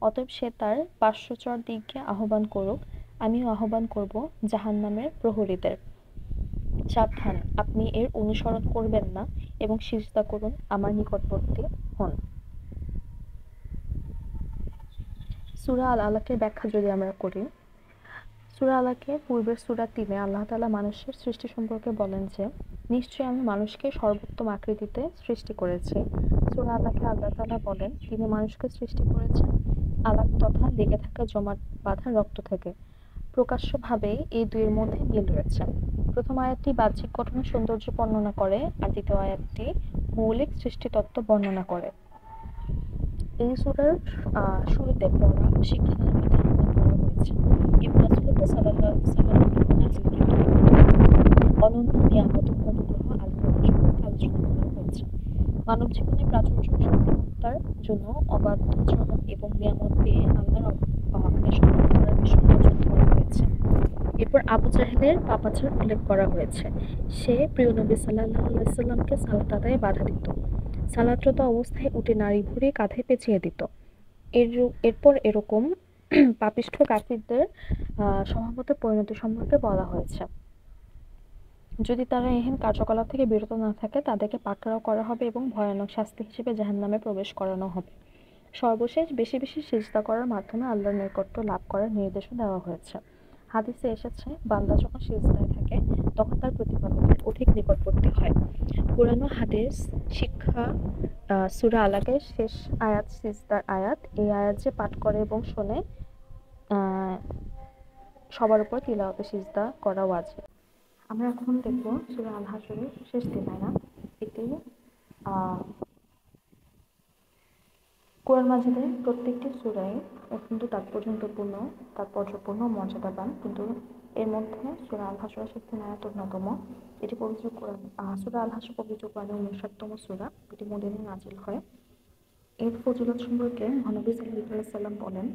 অতএব সে তার পার্শ্বচর দিকে আহ্বান করুক, আমিও আহ্বান করব জাহান্নামের প্রহরীদের। সাবধান, আপনি এর অনুসরণ করবেন না এবং সিজদা করুন, আমার নিকটবর্তী হন। সূরা আল আলাকের ব্যাখ্যা যদি আমরা করি, সূরা আলাকের পূর্বের সূরা 3-এ আল্লাহ তাআলা মানুষের সৃষ্টি সম্পর্কে বলেন যে, নিশ্চয়ই আমি মানুষকে সর্বোত্তম আকৃতিতে সৃষ্টি করেছি। সূরা আলাকে আল্লাহ তাআলা বলেন, তিনি মানুষকে সৃষ্টি করেছেন আলাক তথা লেগে থাকা জমাট বাঁধা রক্ত থেকে। প্রকাশ্যভাবেই এই দুইয়ের মধ্যে মিল রয়েছে। প্রথম আয়াতটি বাহ্যিক গঠনের সৌন্দর্য বর্ণনা করে আর দ্বিতীয় আয়াতটি মৌলিক সৃষ্টিতত্ত্ব বর্ণনা করে। এই সূরার শুরুতে পড়া ও শিক্ষাদানের কথা আহ্বান করা হয়েছে এবং রাসূলুল্লাহ সাল্লাল্লাহু আলাইহি ওয়াসাল্লামের উপর নাযিলকৃত অনন্য নিয়ামত ও অনুগ্রহ আল কোরআন সম্পর্কে আলোচনা করা হয়েছে। মানব জীবনের প্রাচুর্য ও সফলতার জন্য অবাধ্যচরণ এবং নিয়ামত পেয়ে আল্লাহর হককে সম্মান করার বিষয়ে নজর দেওয়া হয়েছে। এরপর আবু জাহেলের পাপাচার উল্লেখ করা হয়েছে। সে প্রিয় নবী সাল্লাল্লাহু আলাইহি ওয়াসাল্লামকে সালাত আদায়ে বাধা দিত। সালাতরত অবস্থায় উটে নাড়ি ভুড়ি কাঁধে পেঁচিয়ে দিত। এরপর এরকম পাপিষ্ঠ কাফিরদের স্বভাবত পরিণতি সম্পর্কে বলা হয়েছে। যদি তারা এহেন কার্যকলাপ থেকে বিরত না থাকে তাদেরকে পাকড়াও করা হবে এবং ভয়ানক শাস্তি হিসেবে জাহান্নামে প্রবেশ করানো হবে। সর্বশেষ বেশি বেশি সিজদা করার মাধ্যমে আল্লাহর নৈকট্য লাভ করার নির্দেশও দেওয়া হয়েছে। হাদিসে এসেছে, বান্দা যখন সিজদায় থাকে তখন তার প্রতিপালকের অধিক নিকটবর্তী হয়। কোরআন ও হাদিস শিক্ষা। সূরা আলাকের শেষ আয়াত সিজদার আয়াত। এই আয়াত যে পাঠ করে এবং শোনে সবার উপর তিলাওয়াতে সিজদা করা ওয়াজিব। আমরা এখন দেখব সূরা আল হাশরের শেষ 3 আয়াত। এটি কোরআন মাজিদের প্রত্যেকটি সূরাই অত্যন্ত তাৎপর্যপূর্ণ মর্যাদাবান, কিন্তু এর মধ্যে সূরা আল হাশরের শেষ 3 আয়াত অন্যতম। এটি পবিত্র কোরআন। সূরা আল হাশর পবিত্র কোরআনের 59তম সূরা। এটি মদিনায় নাজিল হয়। এর ফজিলত সম্পর্কে মহানবী সাল্লাল্লাহু আলাইহি ওয়াসাল্লাম বলেন,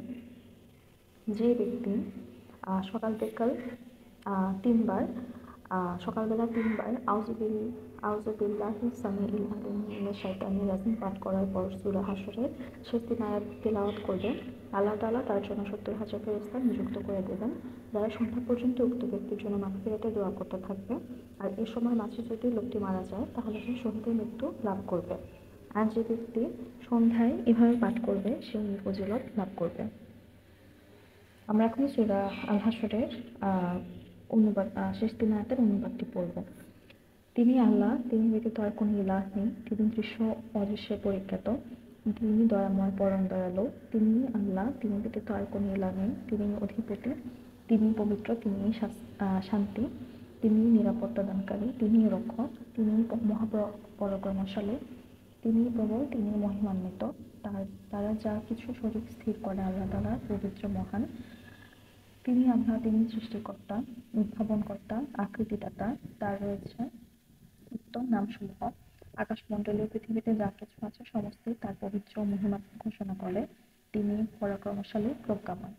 যে ব্যক্তি সকালবেলা তিনবার আউযুবিল্লাহি সামিউল আলিম মিনাশ শাইতানির রাজিম পাঠ করার পর সূরা হাশরের শেষ 3 আয়াত তিলাওয়াত করবে, আল্লাহ তাআলা তার জন্য 70,000 ফেরেশতা নিযুক্ত করে দেবেন, যারা সন্ধ্যা পর্যন্ত উক্ত ব্যক্তির জন্য মাগফিরাতের দোয়া করতে থাকবে। আর এ সময় মাঝে যদি লোকটি মারা যায় তাহলে সে শহীদের মৃত্যু লাভ করবে। আর যে ব্যক্তি সন্ধ্যায় এভাবে পাঠ করবে সে ফজিলত লাভ করবে। আমরা এখন সূরা আল হাসরের অনুবাদ, শেষ ৩ আয়াতের অনুবাদটি পড়ব। তিনি আল্লাহ, তিনি ব্যতীত আর কোনো ইলাহ নেই, তিনি দৃশ্য অদৃশ্যে পরিজ্ঞাত, তিনি দয়াময় পরম দয়ালু, তিনি আল্লাহ, তিনি ব্যতীত আর কোনো ইলাহ নেই, তিনি অধিপতি, তিনি পবিত্র, তিনি শান্তি, তিনি নিরাপত্তা দানকারী, তিনি রক্ষক, তিনি মহাপরাক্রমশালী, তিনি প্রবল, তিনি মহিমান্বিত। তারা যা কিছু শরীর স্থির করে আল্লাহ তাআলা পবিত্র, মহান। তিনি আল্লাহ, তিনি সৃষ্টিকর্তা, উদ্ভাবনকর্তা, আকৃতিদাতা। তার রয়েছে উত্তম নামসমূহ। আকাশমণ্ডলীয় পৃথিবীতে যা কিছু আছে সমস্তই তার পবিত্র মহিমা ঘোষণা করে। তিনি পরাক্রমশালী, প্রজ্ঞাময়।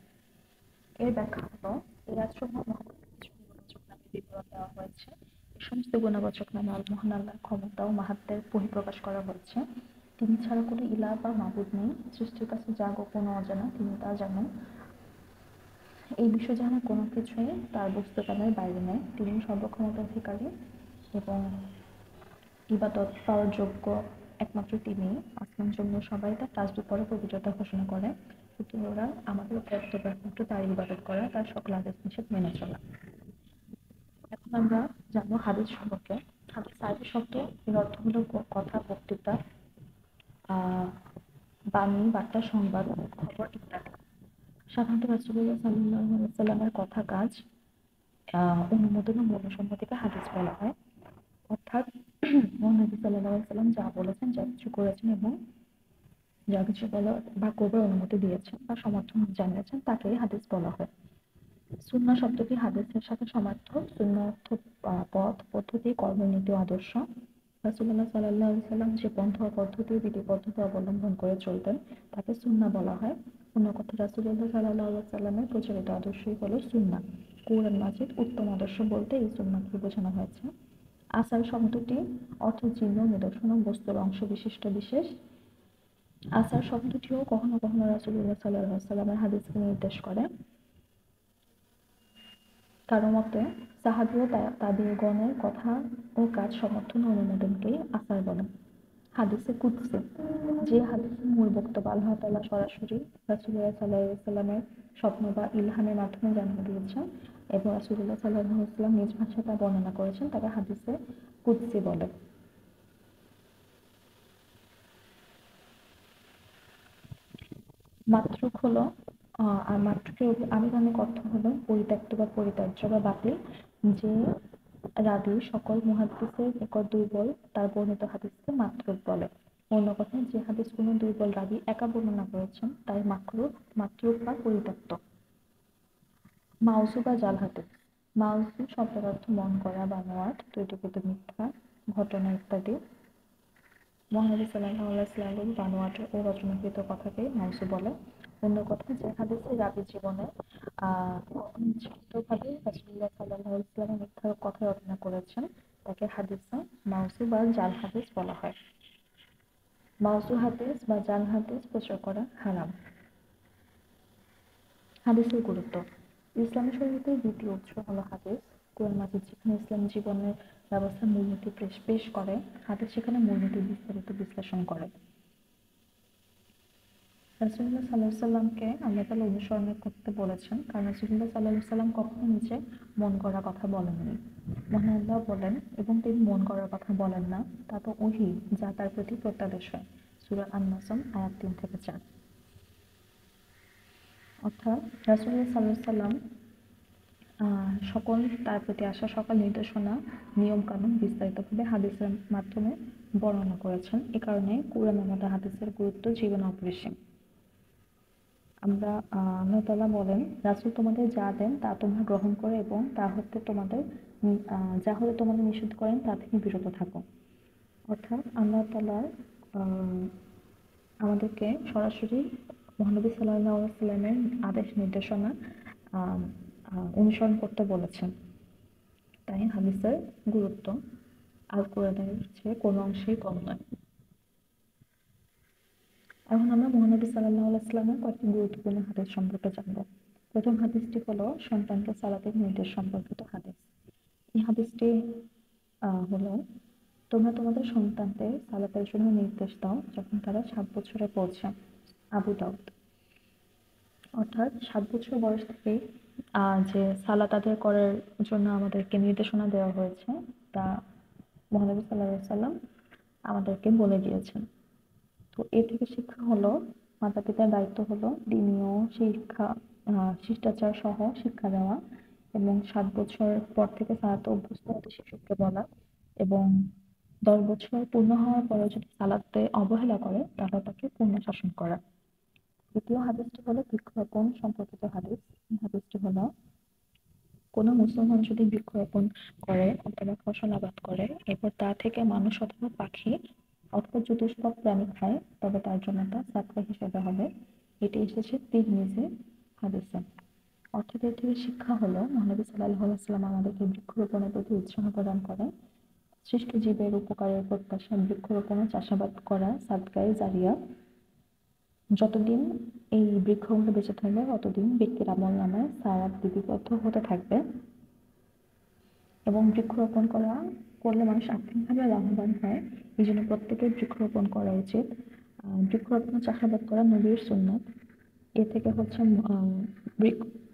এর ব্যাখ্যা হলো, এই আয়াতসমূহ মহাগ্রন্থে কিছু গুণবাচক নামে বিবরণ দেওয়া হয়েছে। এই সমস্ত গুণবাচক নামে মহান আল্লাহর ক্ষমতা ও মাহাত্ম্যের বহিঃপ্রকাশ করা হয়েছে। তিনি ছাড়া কোনো ইলাহ বা মাবুদ নেই। সৃষ্টির কাছে যা গোপন ও অজানা তিনি তা জানেন। এই বিশ্বজাহানের কোনো কিছুই তার বস্তুকালের বাইরে নেই। তিনি সর্বক্ষমতার অধিকারী এবং ইবাদত পাওয়ার যোগ্য একমাত্র তিনি। আসমান জমিন সবাই তার তাসবিহ পড়ে পবিত্রতা ঘোষণা করে। সুতরাং আমাদের কর্তব্য একমাত্র তার ইবাদত করা, তার সকল আদেশ নিষেধ মেনে চলা। এখন আমরা জানবো হাদিস সম্পর্কে। হাদিস আরবি শব্দ, এর অর্থ হলো কথা, বক্তৃতা, বাণী, বার্তা, সংবাদ, খবর ইত্যাদি। সাধারণত রাসূলুল্লাহ সাল্লাল্লাহু আলাইহি ওয়াসাল্লামের কথা, কাজ, অনুমোদন ও মনসম্মতিকে হাদিস বলা হয়। অর্থাৎ মহানবী সাল্লাল্লাহু আলাইহি ওয়াসাল্লাম যা বলেছেন, যা কিছু করেছেন এবং যা কিছু বলা বা করবার অনুমতি দিয়েছেন বা সমর্থন জানিয়েছেন তাকেই হাদিস বলা হয়। সুন্নাহ শব্দটি হাদিসের সাথে সমার্থক। সুন্নাহ অর্থ পথ, পদ্ধতি, কর্মনীতি ও আদর্শ। রাসূলুল্লাহ সাল্লাল্লাহু আলাইহি ওয়াসাল্লাম যে পন্থা ও পদ্ধতি, বিধি পদ্ধতি অবলম্বন করে চলতেন তাকে সুন্নাহ বলা হয়। অন্য কথায় রাসূলুল্লাহ সাল্লাল্লাহু আলাইহি ওয়াসাল্লামের প্রচলিত আদর্শই হলো সুন্নাহ। কুরআন মাজিদ উত্তম আদর্শ বলতে এই সুন্নাহকে বোঝানো হয়েছে। আসার শব্দটি অর্থ চিহ্ন, নিদর্শন ও বস্তুর অংশ বিশিষ্ট বিশেষ। আসার শব্দটিও কখনো কখনো রাসূলুল্লাহ সাল্লাল্লাহু আলাইহি ওয়াসাল্লামের হাদিসকে নির্দেশ করে। কারো মতে সাহাবী ও তাবিঈগণের কথা ও কাজ সমর্থন ও অনুমোদনকেই আসার বলে। হাদিসে কুদসি, যে হাদিসের মূল বক্তব্য আল্লাহ তাআলা সরাসরি রাসূলুল্লাহ সাল্লাল্লাহু আলাইহি ওয়াসাল্লামের স্বপ্ন বা ইলহামের মাধ্যমে জানিয়ে দিয়েছেন এবং রাসূলুল্লাহ সাল্লাল্লাহু আলাইহি ওয়াসাল্লাম নিজ ভাষায় তা বর্ণনা করেছেন, তাকে হাদিসে কুদসি বলে। মাতরুক হলো আর মাতরুকের আনুষ্ঠানিক অর্থ হলো পরিত্যক্ত বা পরিত্যাজ্য বা বাতিল। যে রাবী সকল মুহাদ্দিসের নিকট দুর্বল, তার বর্ণিত হাদিসকে মাতরুক বলে। অন্য কথায় যে হাদিস কোনো দুর্বল রাবী একা বর্ণনা করেছেন তাই মাতরুক বা পরিত্যক্ত। মাউযু বা জাল হাদিস। মাউযু শব্দের অর্থ মন গড়া, বানোয়াট, তৈরিকৃত মিথ্যা ঘটনা ইত্যাদি। মহানবী সাল্লাল্লাহু আলাইহি ওয়াসাল্লাম বানোয়াট ও রচনাকৃত কথাকে মাউযু বলে। অন্য কথায় যে হাদিসে রাবী জীবনে ইচ্ছাকৃতভাবে রাসূলুল্লাহ সাল্লাল্লাহু আলাইহি ওয়াসাল্লামের মিথ্যা কথা রচনা করেছেন তাকে হাদিসে মাউযু বা জাল হাদিস বলা হয়। মাউযু হাদিস বা জাল হাদিস প্রচার করা হারাম। হাদিসের গুরুত্ব। ইসলামী শরীয়তের দ্বিতীয় উৎস হলো হাদিস। কোরআন মাজিদ যেখানে ইসলাম জীবনের ব্যবস্থার মূলনীতি পেশ করে, হাদিস সেখানে মূলনীতির বিস্তারিত বিশ্লেষণ করে। রাসূলুল্লাহ সাল্লাল্লাহু আলাইহি ওয়াসাল্লামকে আল্লাহ তাআলা অনুসরণ করতে বলেছেন, কারণ রাসূলুল্লাহ সাল্লাল্লাহু আলাইহি ওয়াসাল্লাম কখনো নিজে মন গড়া কথা বলেননি। মহান আল্লাহ বলেন, এবং তিনি মন গড়ার কথা বলেন না, তা তো ওহী যা তার প্রতি প্রত্যাদেশ হয়। সূরা আন-নাজম আয়াত ৩ থেকে ৪। অর্থাৎ রাসূলুল্লাহ সাল্লাল্লাহু আলাইহি ওয়াসাল্লাম সকল তার প্রতি আসা সকল নির্দেশনা, নিয়ম কানুন বিস্তারিতভাবে হাদিসের মাধ্যমে বর্ণনা করেছেন। এ কারণে কুরআনের মধ্যে হাদিসের গুরুত্ব জীবনে অপরিসীম। আল্লাহ তাআলা বলেন, রাসূল তোমাদের যা দেন তা তোমরা গ্রহণ করো এবং যা হতে তোমাদের নিষেধ করেন তা থেকে বিরত থাকো। অর্থাৎ আল্লাহ তাআলা আমাদেরকে সরাসরি মহানবী সাল্লাল্লাহু আলাইহি ওয়াসাল্লামের আদেশ নির্দেশনা অনুসরণ করতে বলেছেন। তাই হাদিসের গুরুত্ব আল কোরআনের চেয়ে কোনো অংশেই কম নয়। এখন আমরা মহানবী সাল্লাল্লাহু আলাইহি ওয়াসাল্লামের কয়েকটি গুরুত্বপূর্ণ হাদিস সম্পর্কে জানব। প্রথম হাদিসটি হলো সন্তানকে সালাতের নির্দেশ সম্পর্কিত হাদিস। এই হাদিসটি হলো, তোমরা তোমাদের সন্তানদের সালাতের জন্য নির্দেশ দাও যখন তারা 7 বছরে পৌঁছায়। আবু দাউদ। অর্থাৎ 7 বছর বয়স থেকেই যে সালাত আদায় করার জন্য আমাদেরকে নির্দেশনা দেওয়া হয়েছে তা মহানবী সাল্লাল্লাহু আলাইহি সাল্লাম আমাদেরকে বলে দিয়েছেন। তো এ থেকে শিক্ষা হলো মাতা পিতার দায়িত্ব হলো দিনীয় শিক্ষা, শিষ্টাচার সহ শিক্ষা দেওয়া এবং 7 বছর পর থেকে সালাতে অভ্যস্ত হতে শিশুকে বলা এবং 10 বছর পূর্ণ হওয়ার পরে যদি সালাতে অবহেলা করে তাহলে তাকে পূর্ণ শাসন করা। দ্বিতীয় হাদিসটি হলো বৃক্ষরোপণ সম্পর্কিত হাদিস। এই হাদিসটি হলো কোনো মুসলমান যদি বৃক্ষরোপণ করে অথবা ফসল আবাদ করে এরপর তা থেকে মানুষ অথবা পাখি অথবা চতুষ্পদ প্রাণী খায় তবে তার জন্য তা সাদকা হিসেবে হবে। এটি এসেছে তিরমিজি হাদিসে। অর্থাৎ এর থেকে শিক্ষা হলো মহানবী সাল্লাল্লাহু আলাইহি ওয়াসাল্লাম আমাদেরকে বৃক্ষরোপণের প্রতি উৎসাহ প্রদান করেন। সৃষ্ট জীবের উপকারের প্রত্যাশা বৃক্ষরোপণ ও চাষাবাদ করা সাদকায়ে জারিয়া। যতদিন এই বৃক্ষগুলো বেঁচে থাকবে ততদিন ব্যক্তির আমলনামায় সাওয়াব লিপিবদ্ধ হতে থাকবে এবং বৃক্ষরোপণ করলে মানুষ আর্থিকভাবে লাভবান হয়। এই জন্য প্রত্যেকের বৃক্ষরোপণ করা উচিত। বৃক্ষরোপণ ও চাষাবাদ করা নবীর সুন্নাত। এ থেকে হচ্ছে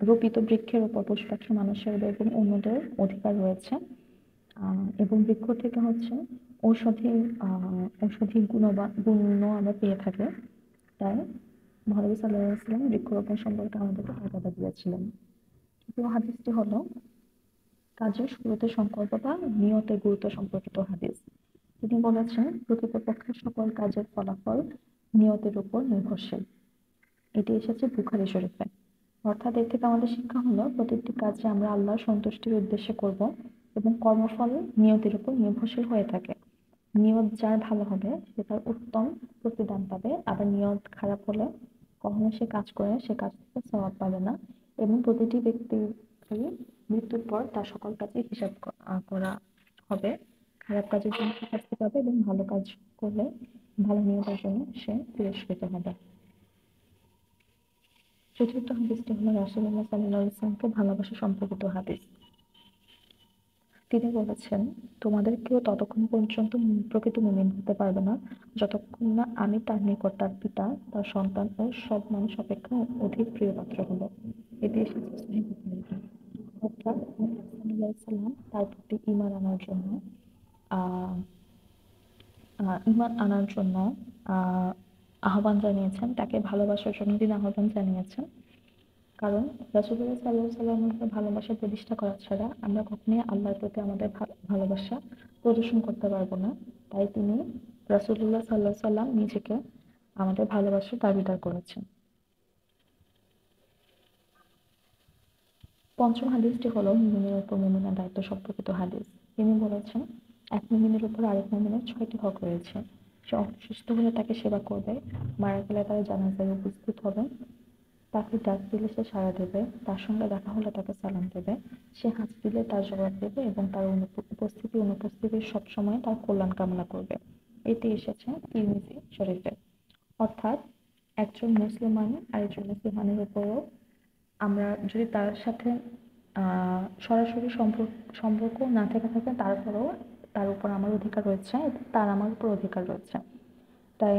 রোপিত বৃক্ষের উপর পশু পাখি মানুষের এবং অন্যদের অধিকার রয়েছে এবং বৃক্ষ থেকে হচ্ছে ঔষধি গুণ আমরা পেয়ে থাকি। তাই মহানবী সাল্লাল্লাহু আলাইহি ওয়াসাল্লাম বৃক্ষরোপণ সম্পর্কে আমাদেরকে বাধা দিয়েছিলেন। তৃতীয় হাদিসটি হলো কাজের শুরুতে সংকল্প বা নিয়তের গুরুত্ব সম্পর্কিত হাদিস। তিনি বলেছেন প্রকৃতপক্ষে সকল কাজের ফলাফল নিয়তের উপর নির্ভরশীল। এটি এসেছে বুখারী শরীফে। অর্থাৎ এর থেকে আমাদের শিক্ষা হলো প্রতিটি কাজে আমরা আল্লাহর সন্তুষ্টির উদ্দেশ্যে করব এবং কর্মফল নিয়তের উপর নির্ভরশীল হয়ে থাকে। নিয়ত যার ভালো হবে সে তার উত্তম প্রতিদান পাবে, আবার নিয়ত খারাপ হলে কখনো সে কাজ করে সে কাজ থেকে সওয়াব পাবে না এবং প্রতিটি ব্যক্তির মৃত্যুর পর তার সকল কাজে হিসাব করা হবে। খারাপ কাজের জন্য সে শাস্তি পাবে এবং ভালো কাজ করলে ভালো নিয়তের জন্য সে পুরস্কৃত হবে। চতুর্থ হাদিসটি হলো রাসূলুল্লাহ সাল্লাল্লাহু আলাইহি ওয়াসাল্লামকে ভালোবাসা সম্পর্কিত হাদিস। তিনি বলেছেন তোমাদের কেউ ততক্ষণ পর্যন্ত প্রকৃত মুমিন হতে পারবে না যতক্ষণ না আমি তার নিকট তার পিতা তার সন্তান ও সব মানুষ অপেক্ষা অধিক প্রিয় পাত্র হব। এটি এসেছে সহিহ বুখারীতে। অর্থাৎ মুহাম্মদ সাল্লাল্লাহু আলাইহি ওয়াসাল্লাম তার প্রতি আহ ঈমান আনার জন্য আহ আহ্বান জানিয়েছেন, তাকে ভালোবাসার জন্য তিনি আহ্বান জানিয়েছেন। কারণ রাসূলুল্লাহ সাল্লাল্লাহু আলাইহি ওয়াসাল্লামকে ভালোবাসা প্রতিষ্ঠা করা ছাড়া আমরা কখনোই আল্লাহর প্রতি আমাদের ভালোবাসা প্রদর্শন করতে পারবো না। তাই তিনি রাসূলুল্লাহ সাল্লাল্লাহু আলাইহি ওয়াসাল্লাম নিজেকে আমাদের ভালোবাসার দাবিদার করেছেন। পঞ্চম হাদিসটি হলো মুমিনের উপর মুমিনের দায়িত্ব সম্পর্কিত হাদিস। তিনি বলেছেন এক মুমিনের উপর আরেক মুমিনের 6টি হক রয়েছে। সে অসুস্থ হলে তাকে সেবা করবে, মারা গেলে তার জানাজায় উপস্থিত হবে, তাকে ডাক দিলে সে সাড়া দেবে, তার সঙ্গে দেখা হলে তাকে সালাম দেবে, সে হাঁচ দিলে তার জবাব দেবে এবং তার উপস্থিতি অনুপস্থিতির সবসময় তার কল্যাণ কামনা করবে। এটি এসেছে তিরমিজি শরীফে। অর্থাৎ একজন মুসলমান আরেকজন মুসলমানের উপরও আমরা যদি তার সাথে সরাসরি সম্পর্ক না থেকে থাকে তারপরেও তার উপর আমার অধিকার রয়েছে, তার আমার উপর অধিকার রয়েছে। তাই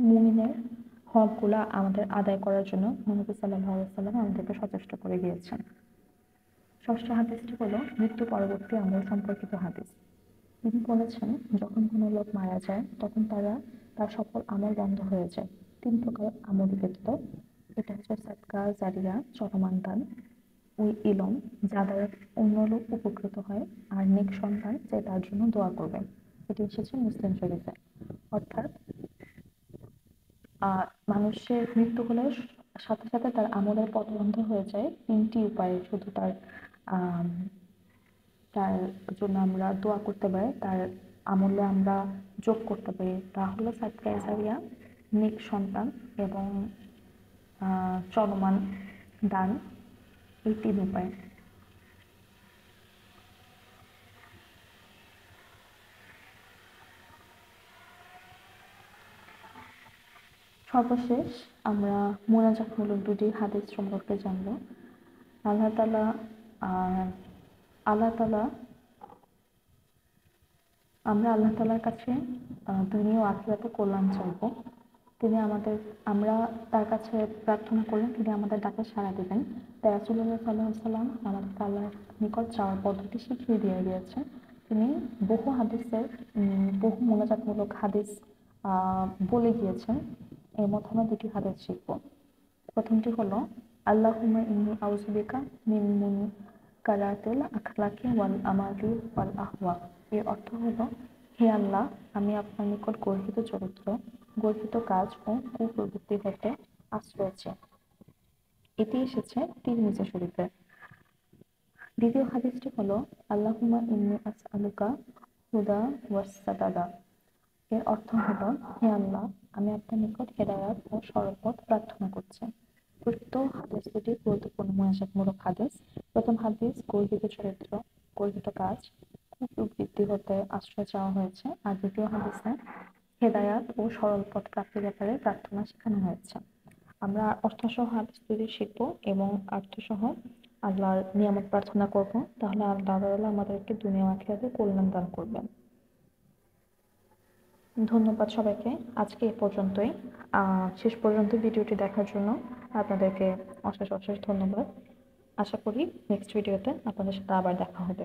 মুমিনের হকগুলা আমাদের আদায় করার জন্য নবী সাল্লাল্লাহু আলাইহি ওয়াসাল্লাম আমাদেরকে সচেষ্ট করে গিয়েছেন। ষষ্ঠ হাদিসটি হলো মৃত্যু পরবর্তী আমল সম্পর্কিত হাদিস। তিনি বলেছেন যখন কোনো লোক মারা যায় তখন তার সকল আমল বন্ধ হয়ে যায় 3 প্রকার আমল ব্যতীত। এটা হচ্ছে সাদকা জারিয়া, চলমান দান, ওই ইলম যা দ্বারা অন্য লোক উপকৃত হয়, আর নেক সন্তান যে তার জন্য দোয়া করবে। এটি এসেছে মুসলিম শরীফে। অর্থাৎ মানুষের মৃত্যু হলে সাথে সাথে তার আমলের পথ বন্ধ হয়ে যায় 3টি উপায়ে। শুধু আহ তার জন্য আমরা দোয়া করতে পারি, তার আমলে আমরা যোগ করতে পারি, তা হলো সাদকায়ে জারিয়া, নেক সন্তান এবং চলমান দান, এই 3 উপায়। সর্বশেষ আমরা মুনাজাতমূলক 2টি হাদিস সম্পর্কে জানব। আল্লাহ তাআলা আল্লাহ তাআলা আমরা আল্লাহ তাআলার কাছে দুনিয়া ও আখিরাতে কল্যাণ চাইব। তিনি আমাদের আমরা তার কাছে প্রার্থনা করলে তিনি আমাদের ডাকে সাড়া দিবেন। তাই রাসূলুল্লাহ সাল্লাল্লাহু আলাইহি সাল্লাম আমাদেরকে আল্লাহর নিকট চাওয়ার পদ্ধতি শিখিয়ে দিয়ে গিয়েছেন। তিনি বহু হাদিসের বহু মোনাজাতমূলক হাদিস বলে গিয়েছেন। এর মধ্যে আমরা দুটি হাদিস শিখব। প্রথমটি হলো আল্লাহুম্মা ইন্নী আউযু বিকা মিন মুনকারাতিল আখলাকি ওয়াল আমালি ওয়াল আহওয়া। এর অর্থ হলো, হে আল্লাহ, আমি আপনার নিকট গর্হিত চরিত্র, গর্হিত কাজ ও কুপ্রবৃত্তি হতে আশ্রয় চাই। এটি এসেছে তিরমিজি শরীফে। দ্বিতীয় হাদিসটি হলো আল্লাহুম্মা ইন্নী আসআলুকা হুদা ওয়াস সাদাদা। এর অর্থ হলো, হে আল্লাহ, আমি আপনার নিকট হেদায়াত ও সরল পথ প্রার্থনা করছি। উক্ত হাদিস দুটি গুরুত্বপূর্ণ মোনাজাতমূলক হাদিস। প্রথম হাদিস গর্হিত চরিত্র, গর্হিত কাজ, কুপ্রবৃত্তি হতে আশ্রয় চাওয়া হয়েছে। আর দ্বিতীয় হাদিসে হেদায়াত ও সরল পথ প্রাপ্তির ব্যাপারে প্রার্থনা শেখানো হয়েছে। আমরা অর্থসহ হাদিস দুটি শিখব এবং অর্থসহ আল্লাহর নিয়ামত প্রার্থনা করব। তাহলে আল্লাহ তাআলা আমাদেরকে দুনিয়া ও আখিরাতে কল্যাণ দান করবেন। ধন্যবাদ সবাইকে। আজকে এ পর্যন্তই। শেষ পর্যন্ত ভিডিওটি দেখার জন্য আপনাদেরকে অশেষ অশেষ ধন্যবাদ। আশা করি নেক্সট ভিডিওতে আপনাদের সাথে আবার দেখা হবে।